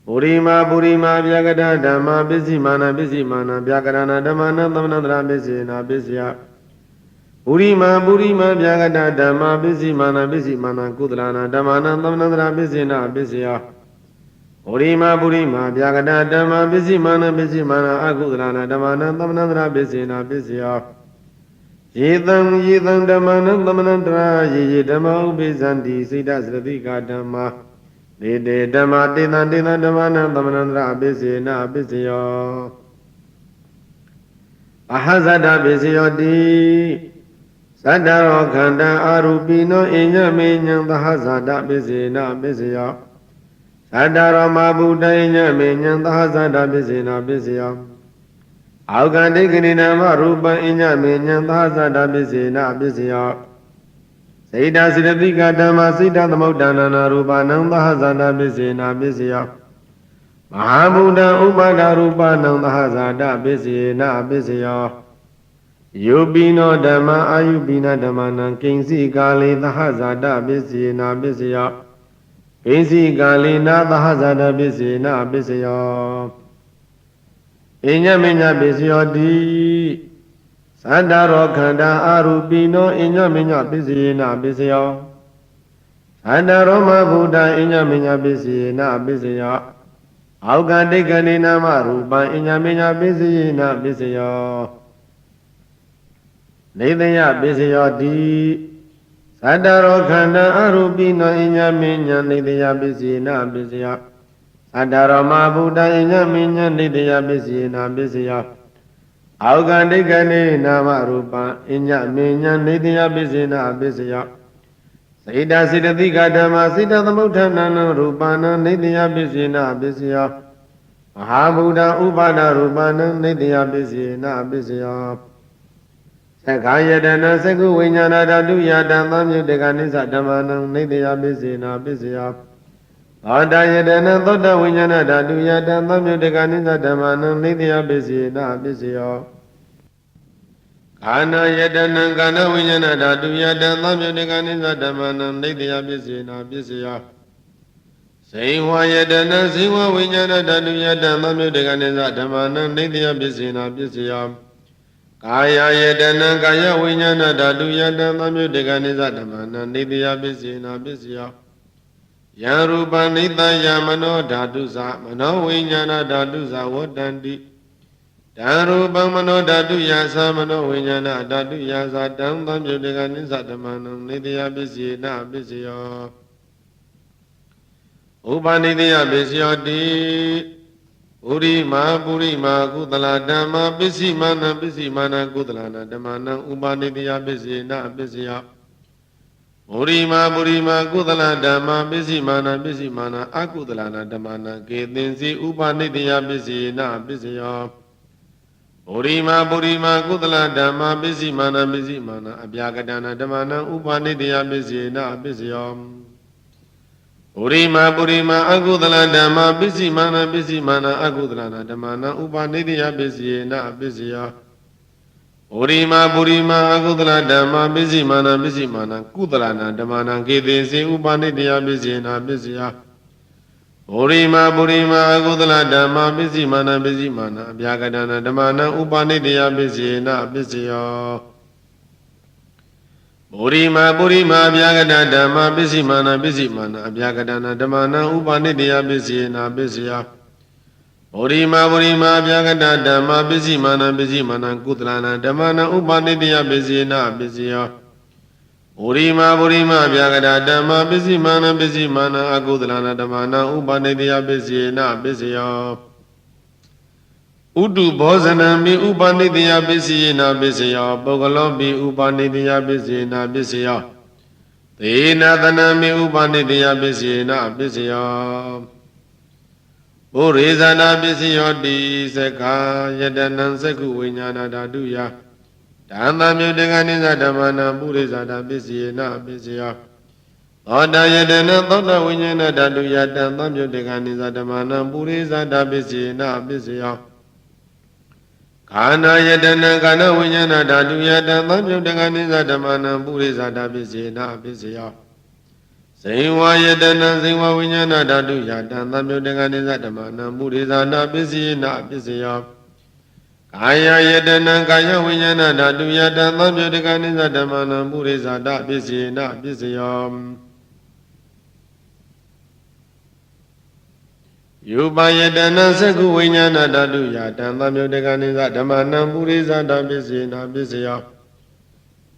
ပုရိမာဗျာကတဓမ္မပစ္စည်းမာနံပစ္စည်းမာနံဗျာကတနာဓမ္မနံသမနန္တရာပစ္စေနာပစ္စယောပုရိမာဗျာကတဓမ္မပစ္စည်းမာနံပစ္စည်းမာနံကုသလနာဓမ္မနံသမနန္တရာပစ္စေနာပစ္စယောပုရိမာဗျာကတဓမ္မပစ္စည်းမာနံပစ္စည်းမာနံအကုသလနာဓမ္မနံသမနန္တရာပစ္စေနာပစ္စယောယေတံဓမ္မနံသမနန္တရာယေဓမ္မဥပိသန္တိစိတ္တသရတိကဓမ္မတေဓမ္မတေတံဓမ္မနံသမနန္တရာပစ္စေနာပစ္စယောအဟဇဒပစ္စယောတိသတ္တရောခန္ဓာအာရူပိနောအညမေညံသဟဇဒပစ္စေနာပစ္စယောသတ္တရောမဗုဒ္ဓအညမေညံသဟဇဒပစ္စေနာပစ္စယောအောကတိကနိနာမရူပံအညမေညံသဟဇဒပစ္စေနာပစ္စယောစေတစိရတိကဓမ္မစိတ္တသမုဒ္ဒနာနာရူပနံသဟဇဒပစ္စေနာပစ္စယောမဟာဗုဒ္ဓဥပါဒရူပနံသဟဇဒပစ္စေနာပစ္စယောယုပိနောဓမ္မအာယုပိနဓမ္မနံကိဉ္စီကာလေသဟဇဒပစ္စေနာပစ္စယောကိဉ္စီကာလေနာသဟဇဒပစ္စေနာပစ္စယောအညမေညပစ္စယောတိ Sadaro khanda arupino inya minya pisina pisyo. Sadaroma Buddha inya minya pisina pisyo. Aukandikani nama rupa inya minya pisina pisyo. Nidya pisyo di. Sadaro khanda arupino inya minya nidya pisina pisyo. Sadaroma Buddha inya minya nidya pisina pisyo. Aukandikani nama rupa inya minya nidya pisina pisyo. Sita siddhika dhamma sita thamutthana rupana nidya pisina pisyo. Mahabuddha upada rupana nidya pisina pisyo. Sakayatana saku vinyana dhatu yata tamyutika nisa dhammana nidya pisina pisyo. Thottayatana thotta vinyana dhatu yata tamyutika nisa dhammana nidya pisina pisyo. Kana yatana kana vinyana dhatu yata tamyutika nisa dhammana nidya pisina pisyo. Sehwa yatana sehwa vinyana dhatu yata tamyutika nisa dhammana nidya pisina pisyo. Kaya yatana kaya vinyana dhatu yata tamyutika nisa dhammana nidya pisina pisyo. Yarupa nitaya mano dhatu sa mano vinyana dhatu sa vatanti. Darupa mano dhatu yasa mano vinyana dhatu yasa dham tamyutika nisa dhammana nidya pisina pisyo. Upanidya pisyo di. Purima kudala dhamma pisimana kudala dhammana upanidya pisina pisyo. Purima kudala dhamma pisimana akudala dhammana ketinsi upanidya pisina pisyo. Purima kudala dhamma pisimana abhyagadana dhammana upanidya pisina pisyo. Purima akudala dhamma pisimana akudala dhammana upanidya pisina pisyo. Purima akudala dhamma pisimana kudala dhammana ketinsi upanidya pisina pisyo. Purima akudala dhamma pisimana abhyagadana dhammana upanidya pisina pisyo. Purima abhyagadana dhamma pisimana abhyagadana dhammana upanidya pisina pisyo. Purima abhyagadana dhamma pisimana kudala dhammana upanidya pisina pisyo. Purima abhyagadana dhamma pisimana akudala dhammana upanidya pisina pisyo. Udu bhosanambi upanidya pisina pisyo. Pogalopi upanidya pisina pisyo. Tena dhanambi upanidya pisina pisyo. Purizana pisyo di sekha yatanan saku vinyana dhatu ya. Dhamma myutika nisa dhammana purizana pisina pisyo. Thotta yatana thotta vinyana dhatu yata tamyutika nisa dhammana purizana pisina pisyo. Kana yatana kana vinyana dhatu yata tamyutika nisa dhammana purizana pisina pisyo. Sehwa yatana sehwa vinyana dhatu yata tamyutika nisa dhammana purizana pisina pisyo. Kaya yatana kaya vinyana dhatu yata tamyutika nisa dhammana purizana pisina pisyo. Yupa yatana saku vinyana dhatu yata tamyutika nisa dhammana purizana pisina pisyo.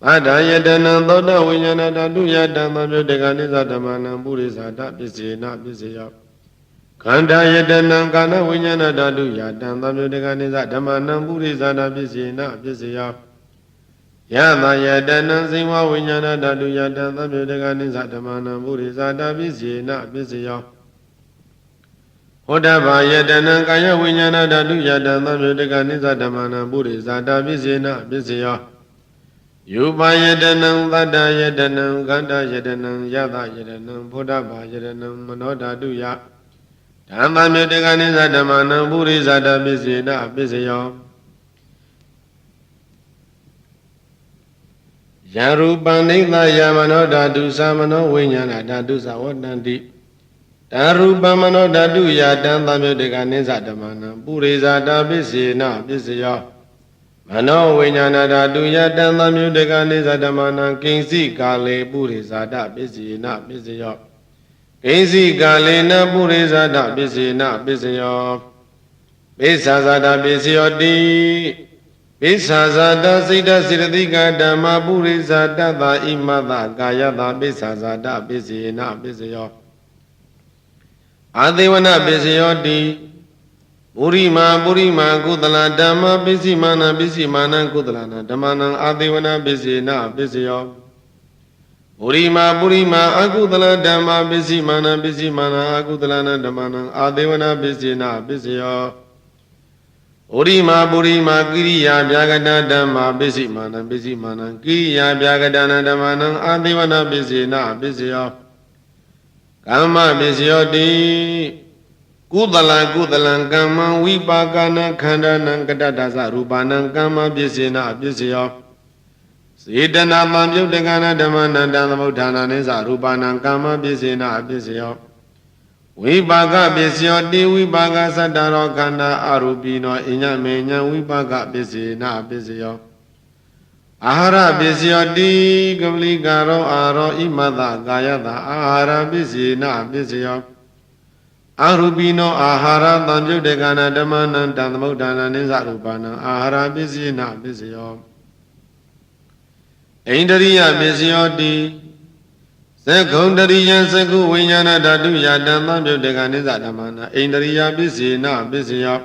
Bhata yatana thotta vinyana dhatu yata tamyutika nisa dhammana purizana pisina pisyo. Khanda yatana kana vinyana dhatu yata tamyutika nisa dhammana purizana pisina pisyo. Yata yatana sehwa vinyana dhatu yata tamyutika nisa dhammana purizana pisina pisyo. Uddhava yatana kaya vinyana dhatu yata tamyutika nisa dhammana purizana pisina pisyo. Yupa yatana thatta yatana khanda yatana yata yatana Uddhava yatana mano dhatu ya. Dhamma myutika nisa dhammana purizana pisina pisyo. Yarupa nitaya mano dhatu sa mano vinyana dhatu sa vatanti. Darupa mano dhatu yata tamyutika nisa dhammana purizana pisina pisyo. Mano Vinyana Datuya Dhammamutika Nisa Dhammana Kinsi Kale Purisada Bisina Bisyo Kinsi Kale Na Purisada Bisina Bisyo Bisazada Bisyo Di Bisazada Sita Siddhika Dhamma Purisada Da Imada Gayada Bisazada Bisina Bisyo Adivana Bisyo Di Burima Kudala Dhamma Bisimana Kudalana Dhammana Adivana Bisina Bisyo Burima Akudala Dhamma Bisimana Akudalana Dhammana Adivana Bisina Bisyo Burima Kiriya Vyagada Dhamma Bisimana Kiriya Vyagadana Dhammana Adivana Bisina Bisyo Kama Bisyo Di Kudala Kama Vipakana Khandana Kadadasa Rupana Kama Bisina Bisyo Siddhana Mamyutakana Dhammana Dhammamuttana Nisa Rupana Kama Bisina Bisyo Vipaka Bisyo Di Vipaka Saddharo Khanda Arupino Inya Menya Vipaka Bisina Bisyo Ahara Bisyo Di Gavlikaro Aro Imada Gayada Ahara Bisina Bisyo Arubino Ahara Dhammutakana Dhammana Dhammamuttana Nisa Rupana Ahara Bisina Bisyo Indriya Bisyo Di Sekundariya Seku Vinyana Dhatuya Dhammamutika Nisa Dhammana Indriya Bisina Bisyo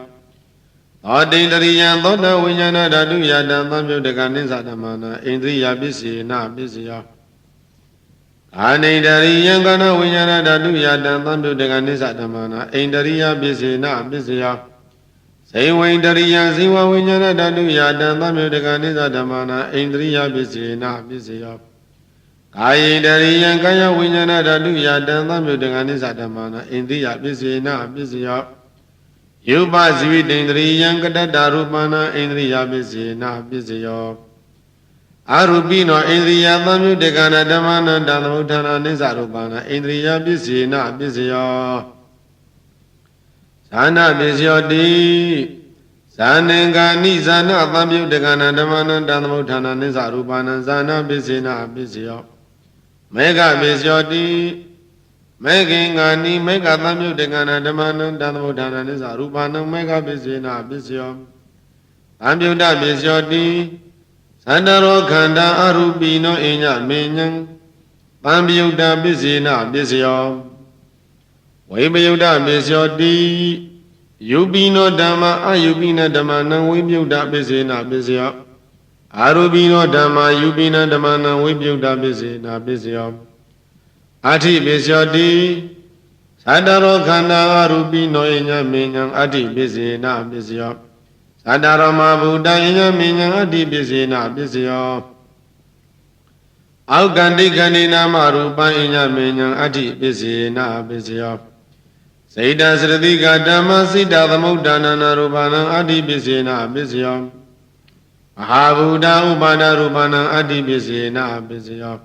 Adindriya Thoda Vinyana Dhatuya Dhammamutika Nisa Dhammana Indriya Bisina Bisyo Anindariya Kana Vinyana Dhatuya Dhammamutika Nisa Dhammana Indriya Bisina Bisyo Sewindariya Siva Vinyana Dhatuya Dhammamutika Nisa Dhammana Indriya Bisina Bisyo Kayindariya Kaya Vinyana Dhatuya Dhammamutika Nisa Dhammana Indriya Bisina Bisyo Yupa Sividindriya Kadada Rupana Indriya Bisina Bisyo Arupino Indriya Dhammutakana Dhammana Dhammamuttana Nisa Rupana Indriya Bisina Bisyo Sana Bisyo Di Sanengani Sana Dhammutakana Dhammana Dhammamuttana Nisa Rupana Sana Bisina Bisyo Mega Bisyo Di Megingani Mega Dhammutakana Dhammana Dhammamuttana Nisa Rupana Mega Bisina Bisyo Dhammuta Bisyo Di Saddharo Khanda Arupino Inya Menyang Dhammuta Bisina Bisyo Vipayuta Bisyo Di Yupino Dhamma Ayupina Dhammana Vipayuta Bisina Bisyo Arupino Dhamma Yupina Dhammana Vipayuta Bisina Bisyo Ati Bisyo Di Saddharo Khanda Arupino Inya Menyang Ati Bisina Bisyo Saddharama Buddha Inya Menyang Ati Bisina Bisyo Aukandi Kandina Marupa Inya Menyang Ati Bisina Bisyo Saita Sritika Dhamma Sita Dhammuttana Rupana Ati Bisina Bisyo Mahabuddha Upada Rupana Ati Bisina Bisyo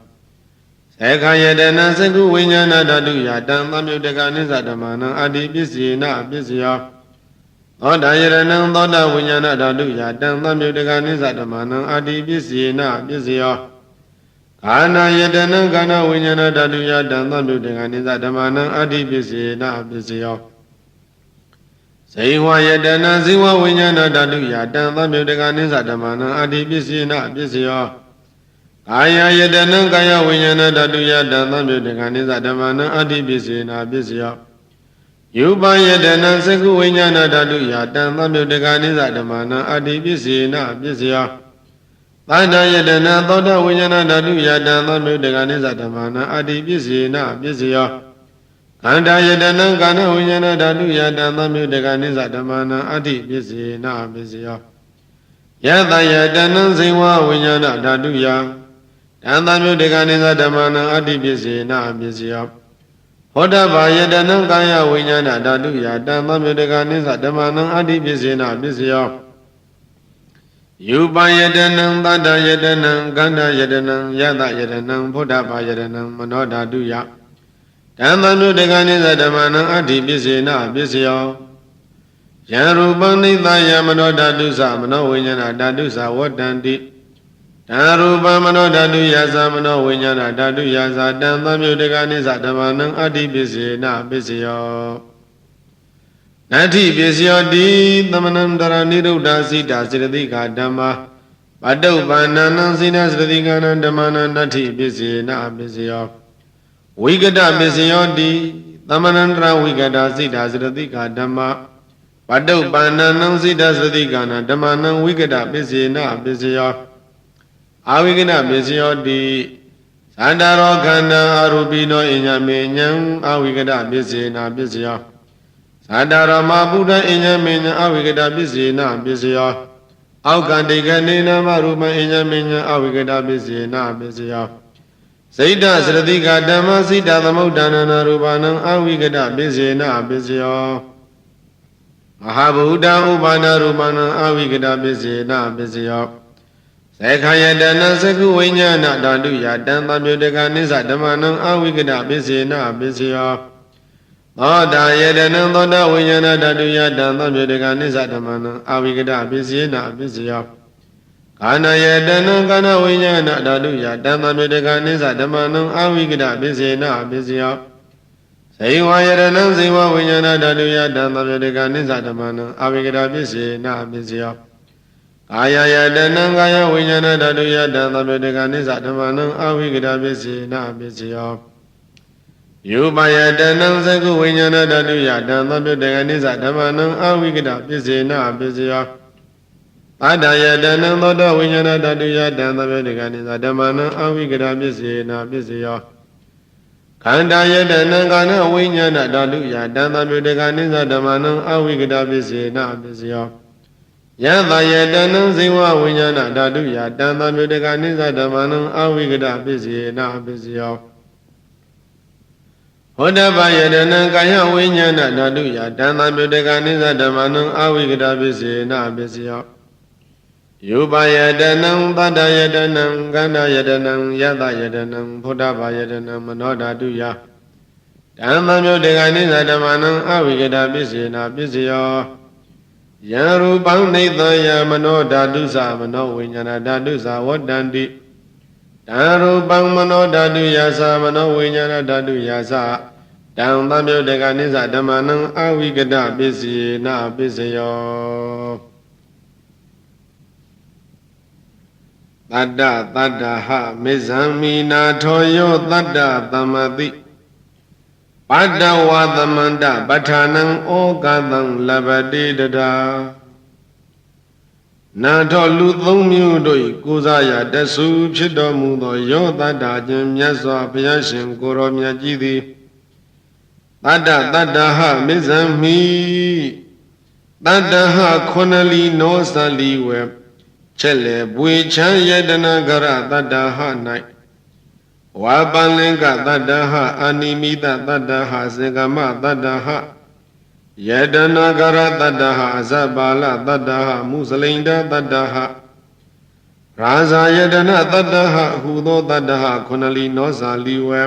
Sekayatana Seku Vinyana Dhatuya Dhammamutika Nisa Dhammana Ati Bisina Bisyo Thoda Yaranam Thoda Vinyana Dhatuya Dhammamutika Nisa Dhammana Ati Bisina Bisyo Kana Yatanam Kana Vinyana Dhatuya Dhammamutika Nisa Dhammana Ati Bisina Bisyo Seiwa Yatana Siva Vinyana Dhatuya Dhammamutika Nisa Dhammana Ati Bisina Bisyo Kaya Yatanam Kaya Vinyana Dhatuya Dhammamutika Nisa Dhammana Ati Bisina Bisyo Yupa Yatana Seku Vinyana Dhatuya Dhammamutika Nisa Dhammana Ati Bisina Bisyo Tanda Yatana Thoda Vinyana Dhatuya Dhammamutika Nisa Dhammana Ati Bisina Bisyo Kanda Yatana Kana Vinyana Dhatuya Dhammamutika Nisa Dhammana Ati Bisina Bisyo Yata Yatana Siva Vinyana Dhatuya Dhammamutika Nisa Dhammana Ati Bisina Bisyo Hoda Yatana Kaya Vinyana Dhatuya Dhammamutika Nisa Dhammana Ati Bisina Bisyo Yupa Yatanam Tata Yatanam Kanda Yatanam Yata Yatanam Buddha Yatanam Mano Dhatuya Dhammamutika Nisa Dhammana Ati Bisina Bisyo ယံရူပံနိသယမနောဓာတုသမနောဝိညာဏဓာတုသဝတ္တန္တိဓာရူပံမနောဓာတုယသမနောဝိညာဏဓာတုယသတံသံမြုတကနိသဓမ္မနံအတ္တိပစ္စေနပစ္စယောနတ္ထိပစ္စယောတိသမနံတရနိရုဒ္ဓစိတာစေတသိကဓမ္မာပတုပ္ပန္နံစိနစေတသိကနံဓမ္မနံနတ္ထိပစ္စေနပစ္စယောဝိကတပစ္စယောတိသမနံတရဝိကတစိတာစေတသိကဓမ္မာပတုပ္ပန္နံစိတာစေတသိကနံဓမ္မနံဝိကတပစ္စေနပစ္စယောအာဝိကနပစ္စယောတိသန္တာရောခန္ဓာအရူပိနောအညမေညံအာဝိကတပစ္စေနပစ္စယောသန္တာရောမဗုဒ္ဓအညမေညံအာဝိကတပစ္စေနပစ္စယောအောက်ကန္တိကနေနမရူပံအညမေညံအာဝိကတပစ္စေနပစ္စယောစိတ်တစရတိကဓမ္မစိတသမုဒ္ဒနာနာရူပနံအာဝိကတပစ္စေနပစ္စယောမဟာဗုဒ္ဓဥပါဒရူပနံအာဝိကတပစ္စေနပစ္စယောသေခာယတနာသကုဝိညာဏဓာတုယတံသမြုတကနိစ္စဓမ္မနံအာဝိကတပစ္စေနပစ္စယောသောတာယတနံသောတာဝိညာဏဓာတုယတံသမြုတကနိစ္စဓမ္မနံအာဝိကတပစ္စေနပစ္စယောခန္ဓာယတနံခန္ဓာဝိညာဏဓာတုယတံသမြုတကနိစ္စဓမ္မနံအာဝိကတပစ္စေနပစ္စယောဇေဝယတနံဇေဝဝိညာဏဓာတုယတံသမြုတကနိစ္စဓမ္မနံအာဝိကတပစ္စေနပစ္စယောကာယယတနံကာယဝိညာဏဓာတုယတံသမြုတကနိစ္စဓမ္မနံအာဝိကတပစ္စေနပစ္စယောယုပယတနံသကုဝိညာဏဓာတုယတံသမြုတကနိစ္စဓမ္မနံအာဝိကတပစ္စေနပစ္စယောသတ္တယတနံသောတဝိညာဏဓာတုယတံသမြုတကနိစ္စဓမ္မနံအာဝိကတပစ္စေနပစ္စယောခန္ဓာယတနံကာဏဝိညာဏဓာတုယတံသမြုတကနိစ္စဓမ္မနံအာဝိကတပစ္စေနပစ္စယောယသယတနံဇေဝဝိညာဏဓာတုယတံသမြုတကနိစ္စဓမ္မနံအာဝိကတပစ္စေနပစ္စယောဟောတပယတနံကာယဝိညာဏဓာတုယတံသမြုတကနိစ္စဓမ္မနံအာဝိကတပစ္စေနပစ္စယောယုပယတနံသတ္တယတနံကန္ဓယတနံယသယတနံဟောတပယတနံမနောဓာတုယတံသမြုတကနိစ္စဓမ္မနံအာဝိကတပစ္စေနပစ္စယောယံရူပံနိသယမနောဓာတုသမနောဝိညာဏဓာတုသဝတ္တန္တိတံရူပံမနောဓာတုယသမနောဝိညာဏဓာတုယသတံသမြုတကနိစ္စဓမ္မနံအာဝိကတပစ္စေနပစ္စယောတတ္တတတ္တဟမေဇံမိနာထောယောတတ္တသမတိပတ္တဝါသမန္တပဋ္ဌာနံဩကာသံလဘတိတတာနာထောလူသုံးမျိုးတို့ကိုးစားရတဆူဖြစ်တော်မူသောယောတတ္တခြင်းမြတ်စွာဘုရားရှင်ကိုယ်တော်မြတ်ကြီးသည်တတ္တတတ္တဟမေဇံမိတတ္တဟခုနလီနောသလီဝေချက်လေပွေချမ်းယတနာကရတတ္တဟ၌ဝါပလင်္ကတတ္တဟအာနိမိတတတ္တဟစေကမတတ္တဟယတနာကရတတ္တဟအဇပါလတတ္တဟမုစလိန္ဒတတ္တဟရာဇာယတနာတတ္တဟဟူသောတတ္တဟခုနလီနောဇာလီဝေ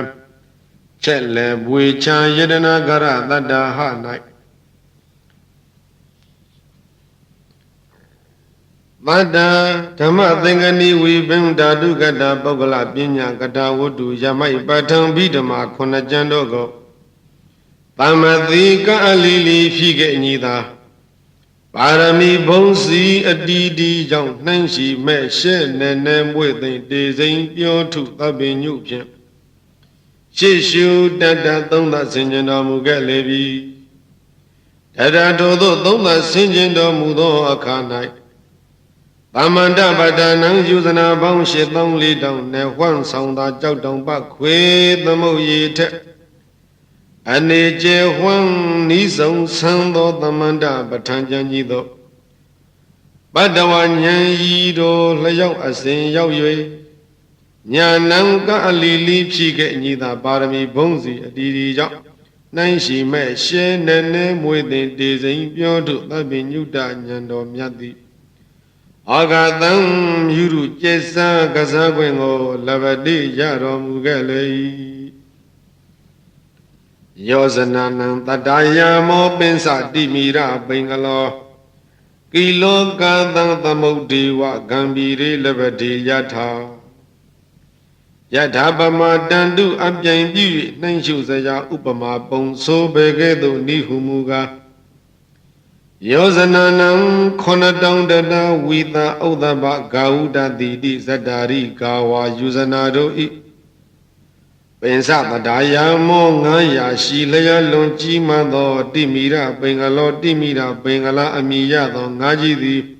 ချက်လေပွေချံယတနာကရတတ္တဟ၌မတ္တဓမ္မသင်္ကနိဝိပင်ဓာတုကတပုဂ္ဂလပညာကတဝတ္တုယမိုက်ပထံဘိဓမ္မာခုနှစ်ကျမ်းတို့ကိုတမတိကအလီလီဖြစ်ခဲ့ညီသာပါရမီဘုံစီအတီးတီကြောင့်နှိုင်းရှိမဲ့ရှဲ့နဲ့နဲ့မွေ့သိမ့်တေစိန်ပြောထုသဗ္ဗညုဖြင့်ရှေ့ရှုတတ္တသုံးသဆင်ကျင်တော်မူခဲ့လေပြီတတထို့သောသုံးသဆင်ကျင်တော်မူသောအခါ၌သမန္တပတ္တနံယူဇနာပေါင်း8,400တောင်နဲ့ဝှမ်းဆောင်သာကြောက်တောင်ပခွေသမုတ်ရည်ထက်အနေကျေဝှမ်းနီးဆောင်ဆန်းသောသမန္တပဋ္ဌာန်းကျမ်းကြီးသောပတ္တဝဉ္ဉံဤတို့လျောက်အစဉ်ရောက်၍ညာနံကအလီလီဖြစ်ခဲ့ညီသာပါရမီဘုံစီအတီးတီကြောင့်နှိုင်းရှိမဲ့ရှဲနဲ့နဲ့မွေသိတေစိန်ပြောထုသဗ္ဗညုတဉာဏ်တော်မြတ်သည်အာဂတံယူရုကျက်စားကစားခွင့်ကိုလဘတိရတော်မူခဲ့လေ Yosananam Tadayamo Pensa Dimira Bengalo Kilo Gadang Tamudiwa Gambiri Liberty Yata Yadhabama Dandu Abjain Bi Nanshu Saya Upama Pong So Begedo Nihumuga Yosananam Konadang Dada Witha Odaba Gauda Didi Zadari Gawa Yusanado Pensa Tadayamo Ngaya Shilaya Lonchi Mado Dimira Bengalo Dimira Bengala Amiya Ngajidi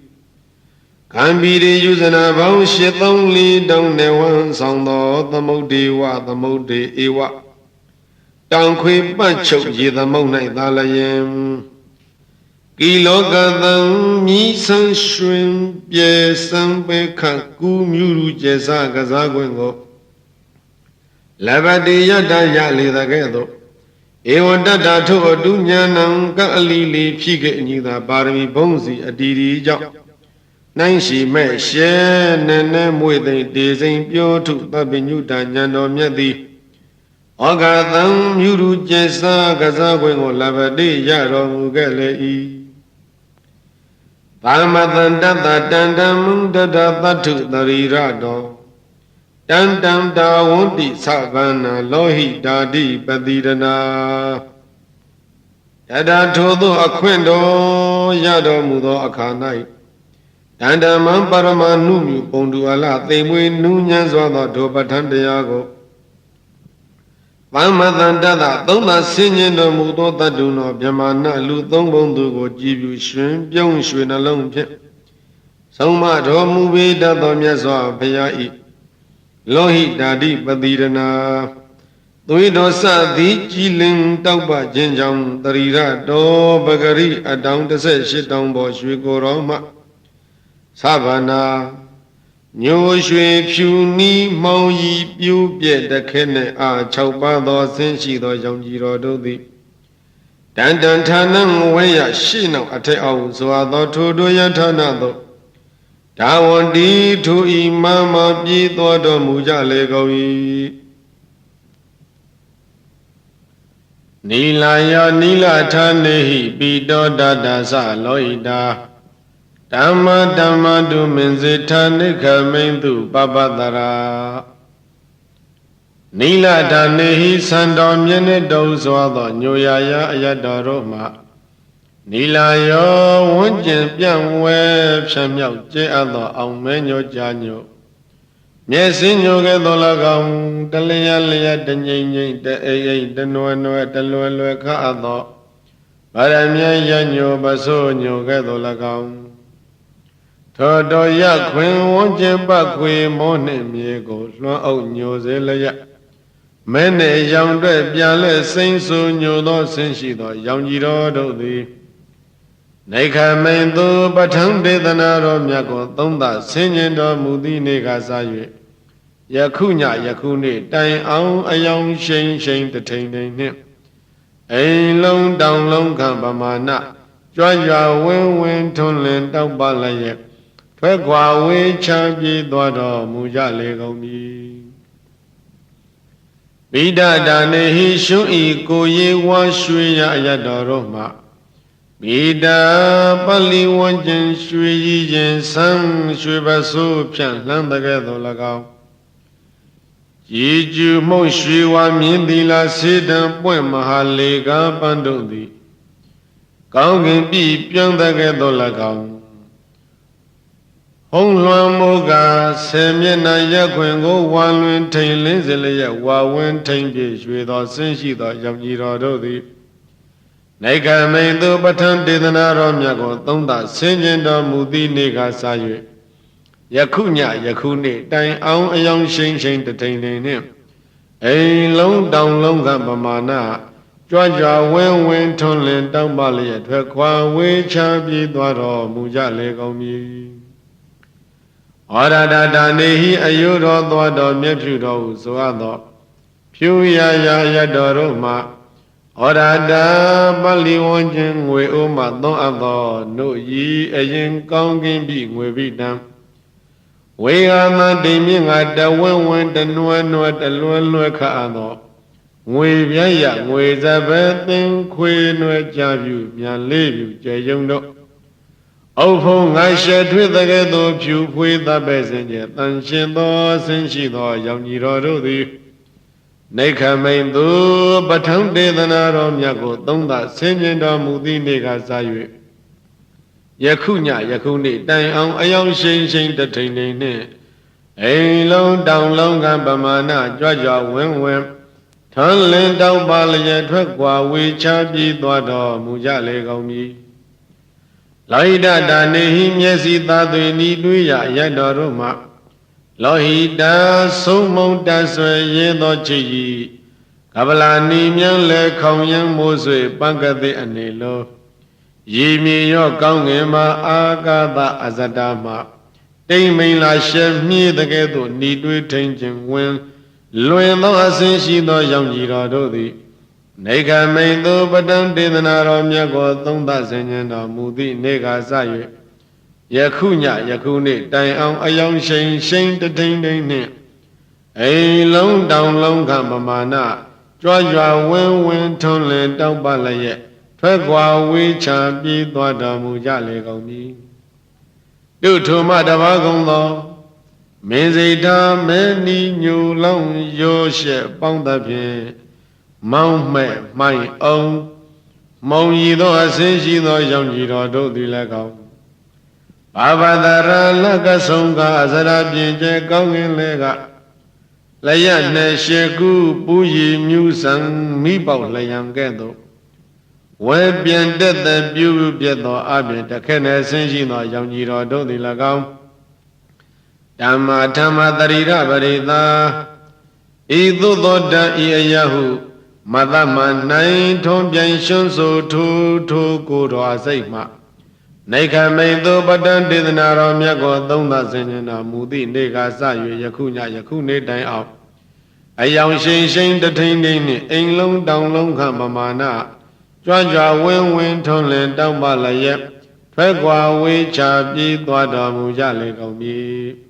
Kambiri Yusana Bau Shetongli Dong Newan Sangdo Tamudiwa Tamudi Iwa Dang Kui Bachok Yidamonai Dalayem Kilo Gadang Mi San Shun Pye San Beka Ku Muru Jesa Gazagwengo Labadi Yada Yali the Gado Ewa Dada to a Dunyanam Galili Pige Nida Barmi Bonzi Adidi Jok Nanshi Me She Nenem with a Dizing Pure to Babinu Danyano Myadi Ogadam Yuru Jesa Gazagwengo Labadi Yaro Gale Palmadan Dada Dandam Dada Batu Darirado Dandam da wundi savana lohi dadi padirana Yada todo akwendo yado mudo akanai Dandamam parama numi pondu ala temwe nunyan zwada dopatandayago Palmadan Dada Donda Sinyendo Mudo Taduno Byamana Lu Dongbondu go Jibu Shun Byong Shuna Longpia Soma Domu Veda Domyaswa Payai Lohi Dadi Padirana Tuido Sadi Jilin Tauba Jinjam Tarira Do Bagari Adang Tase Shitang Bo Shui Koroma Savana Nyo Shui Pyu Ni Mao Yi Pyu Pye Dakene A Chaupa Do Senshi Do Yongjiro Dodi Dandan Tanang Weya Shino Ate Au Suado Tudo Yatana Do Tawandi to Imama Pito do Mujalegowi Nilaya Nila Tanehi Pido Dada Sa Loida Dhamma Dhamma Du Menzita Nika Mendu Babadara Nila Tanehi Sandom Yene Dozwado Nyoyaya Ayadaroma Nilayo Wunjin Pian Web Shamyao Je Ado Ang Menyo Janyo Myesinyo Ge Dolagam Daliya Liya Danyin De Eye De Noe Noe De Lue Lue Ka Ado Baramya Yanyo Baso Nyo Ge Dolagam Todo Ya Kwin Wunjin Ba Kwi Mone Miego Luan Au Nyo Ze Laya Mene Yang Dwe Pian Le Sing Su Nyo Do Sin Shi Do Yang Jiro Do Di Neka Mendo Batang Dedana Romyako Tonda Senendo Mudi Nega Saye Yakunya Yakuni Dai Ang Ayang Shen Shen the Tane Ain Long Down Long Kampamana Joya Wen Tonlin Down Balaye Twekwa We Champi Dodo Muja Legomi Bida Dane Hi Shui Koye Wa Shuya Yadoroma Bida Pali Wanjan Shui Yin Sang Shui Basu Pian Landagedo Lagao Yiju Mo Shui Wa Mindila Sidan Puen Mahalega Bandundi Gao Gen Bi Pian Dagedo Lagao Hong Luan Moga Semyana Yakwengo Wan Luen Tain Linzele Wa Wen Tain Pi Shui Do Sin Shi Do Yam Jiro Do Di Neka Mendo Batan Dedana Romyako Tonda Senjendo Mudi Nega Saye Yakunya Yakuni Dai Ang Ayang Shen Shen the Tane Ain Long Down Long Kampamana Joja Wen Tonlin Down Bali Twekwa We Champi Dwado Muja Legomi Ora Dada Nehi Ayuro Dwado Myepyu Suado Pyu Ya Yadoroma Orada Bali Wanjin We Uma Don Ado No Yi Ayin Kongin Bi We Bidam We Ana Demi Ada Wen The Nuan No The Luan Lue Ka Ado ငွေပြရငွေစပယ်သင်ခွေနွယ်ကြပြူမြန်လေးပြူကျဲယုံတော့အုပ်ဖုံးငါရှက်ထွေးတကဲ့သို့ဖြူဖွေးသပဲ့စင်ကျတန်ရှင်သောဆင်းရှိသောရောင်ကြီးတော်တို့သည်နေခမိန်သူပထုံးဒေသနာတော်မြတ်ကိုသုံးသဆင်ကျင်တော်မူသည့်နေ့ကစ၍ယခုညယခုနေ့တိုင်အောင်အယောင်ရှိန်ရှိန်တထိန်ထိန်နှင့်အိမ်လုံးတောင်လုံးကပမာဏကြွကြွဝင်းဝင်းထန်းလင်းတောက်ပါလျက်ထွက်ကွာဝေချပြီးသွားတော်မူကြလေကုန်မည်လိုက်ဒတာနေဟိမျက်စိသားသွေဤတွေးရရတ်တော်တို့မှလောဟိတာဆုံးမုံတဆွေရဲသောချစ်ဤကပလာနီမြန်းလေခေါင်ရန်မိုးဆွေပန့်ကတိအနေလောရည်မြေရောကောင်းငင်မှာအာကာသအဇတမှတိမ်မိန်လာရှက်မြည်တကဲ့သို့ဤတွေးထိန်ခြင်းဝင်လွင်သောအစဉ်ရှိသောရောင်ကြီးတော်တို့သည်နေခမိန်သူပတံဒေသနာတော်မြတ်ကိုသုံးသဆင်ញံတော်မူသည့်နေ့ကစ၍ယခုညယခုနေ့တိုင်အောင်အယောင်ရှိန်ရှိန်တထိန်ထိန်နှင့်အိမ်လုံးတောင်လုံးကပမာဏကြွားကြွားဝင်းဝင်းထွန်းလင်းတောက်ပလျက်ထွက်ကွာဝေးချပြေးသွားတော်မူကြလေကုန်မည်တို့ထိုမှတပါးကုန်သောမင်းစိတ်ထားမဲနီညူလောင်းရိုးရှက်ပေါင်းသဖြင့်မောင်းမဲ့မှိုင်အောင်မုံရည်သောအစင်းရှိသောရောင်ကြီးတော်တို့သည်လည်းကောင်းဘာဝတရလကဆုံးကအစရပြင်းကျဲကောင်းငင်လေကလျက်နှင့်ရှေကူပူရည်မြူဆံမိပေါက်လျံကဲ့သို့ဝဲပြန်တက်တဲ့ပြုပြတ်သောအပြင်တခဲနဲ့ဆင်းရှိသောရောင်ကြီးတော်တို့သည်လည်းကောင်းဓမ္မဓမ္မတရိရပရိသာဤသို့သောတဤအယဟုမသမနိုင်ထုံးပြိုင်ရှင်ဆိုထိုကိုယ်တော်စိတ်မှနေခမိန်သူပတံဒေသနာတော်မြတ်ကိုသုံးသဆင်ញံတော်မူသည့်နေ့ကစ၍ယခုညယခုနေ့တိုင်အောင်အယောင်ရှိန်ရှိန်တထိန်ထိန်နှင့်အိမ်လုံးတောင်လုံးခပမာဏကြွားကြွားဝင်းဝင်းထုံးလင်းတောက်ပလျက်ထွက်ကွာဝေးချပြေးသွားတော်မူကြလေကုန်မည်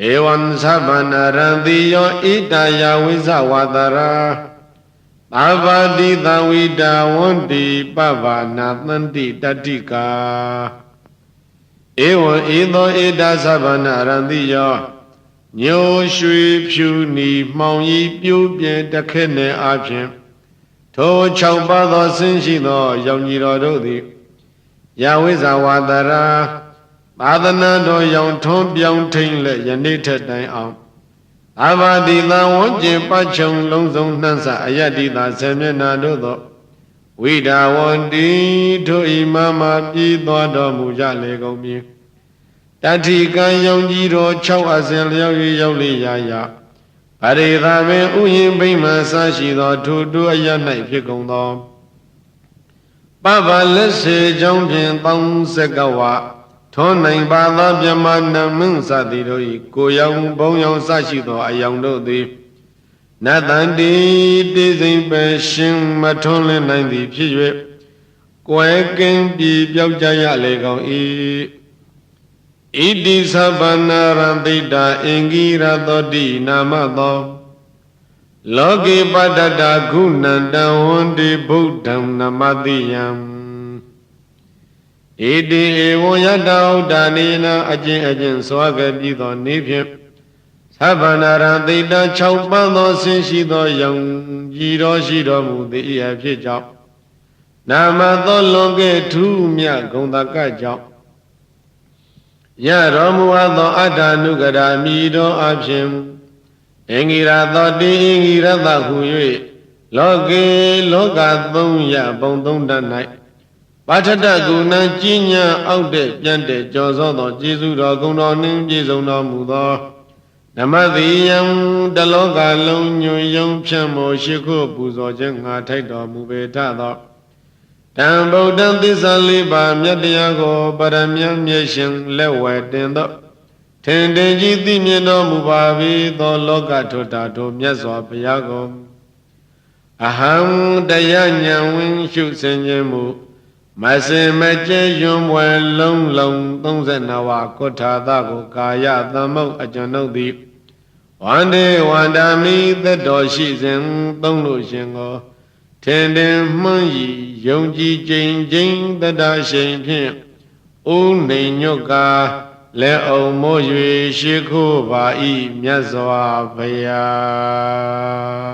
ဧဝံသဗ္ဗနာရံတိယောဣတယဝိဇဝါဒရာသာဝတိသဝိတာဝန္တိပဗာနာသန္တိတတ္တိကာဧဝံဧသောဣတသဗ္ဗနာရံတိယောညိုရွှေဖြူနီမှောင်ရီပြိုးပြဲတခဲနဲ့အပြင်ထို6ပါးသောဆင်းရှိသောရောင်ကြီးတော်တို့သည်ယဝိဇဝါဒရာသာသနာတော်ရောင်ထွန်းပြောင်းထိန်လက်ယနေ့ထက်တိုင်အောင်အဘာတိသဝဉ္ကျင်ပတ်ချုံလုံးစုံနှံ့စအယတ္တိသာဆေမျက်နာတို့သောဝိဒါဝန္တိထိုဤမမပြည်သွားတော်မူကြလေကုန်မည်တတိကံယုံကြည်တော်6အစဉ်လျောက်ရောက်လေရာရာဗရေသာပင်ဥယျင်ဗိမာန်ဆရှိသောထိုတို့အရ၌ဖြစ်ကုန်သောပပလက်စေကြောင့်ဖြင့်တောင်းစကဝထောနိုင်ပါသောမြမနမင်းစသည်တို့၏ကိုရောင်ဘုံရောင်ဆရှိသောအယောင်တို့သည်နတန္တိတိစိမ့်ပဲရှင်မထွန်းလင်းနိုင်သည်ဖြစ်၍ကွယ်ကင်းပြီးပြောက်ကြရလေကုန်၏ဣတိသဗ္ဗနာရံတိတာအင်္ဂိရသောတိနာမသောလောကေပတ္တတာခုဏန္တဝန္တိဗုဒ္ဓံနမတိယံဣတိဧဝံယတဥဒ္ဒနေနအကျင့်စွာကပြီးသောနေ့ဖြင့်သဗ္ဗနာရံတိတာ6ပန်းသောဆင်းရှိသောယံကြည်တော်ရှိတော်မူသည်အဖြစ်ကြောင့်နာမသောလွန်ကဲ့ထူးမြတ်ဂုဏ်တကကြောင့်ရတော်မူသောအတ္တနုကရာမိတော်အဖြစ်အင်္ဂိရသောတိအင်္ဂိရသဟု၍လောကေလောက3ရဘုံ3တတ်၌ပါထတကုဏကြီးညာအောက်တဲ့ပြန့်တဲ့ကြော်စောသောကျေးဇူးတော်ဂုဏ်တော်နှင့်ပြည့်စုံတော်မူသောဓမ္မတိယံတလောကလုံးညွန်ယုံဖြန့်မောရှိခိုးပူဇော်ခြင်းငါထိုက်တော်မူပေထသောတံဗုဒ္ဓံသစ္စာ4ပါးမြတ်တရားကိုပရမဉ္မျက်ရှင်လက်ဝဲတင်သောထင်တင်ကြီးသိမြင်တော်မူပါ၏သောလောကထွတ်တာတို့မြတ်စွာဘုရားကိုအဟံတရားဉာဏ်ဝင်းရှုစင်ခြင်းမူမစင်မကျဲရွံပွဲလုံး32ဝါကုဋ္ဌာသကိုကာယသမုတ်အကျွန်ုပ်သည် ဝန္တေဝန္တာမိသက်တော်ရှိစဉ်သုံးလို့ရှင်ကိုထင်တင်မှန်းဤယုံကြည်ကြင်ကြင်တတရှိန်ဖြင့်ဥနေညွတ်ကာလက်အောင်မို့၍ရှိခိုးပါဤမြတ်စွာဘုရား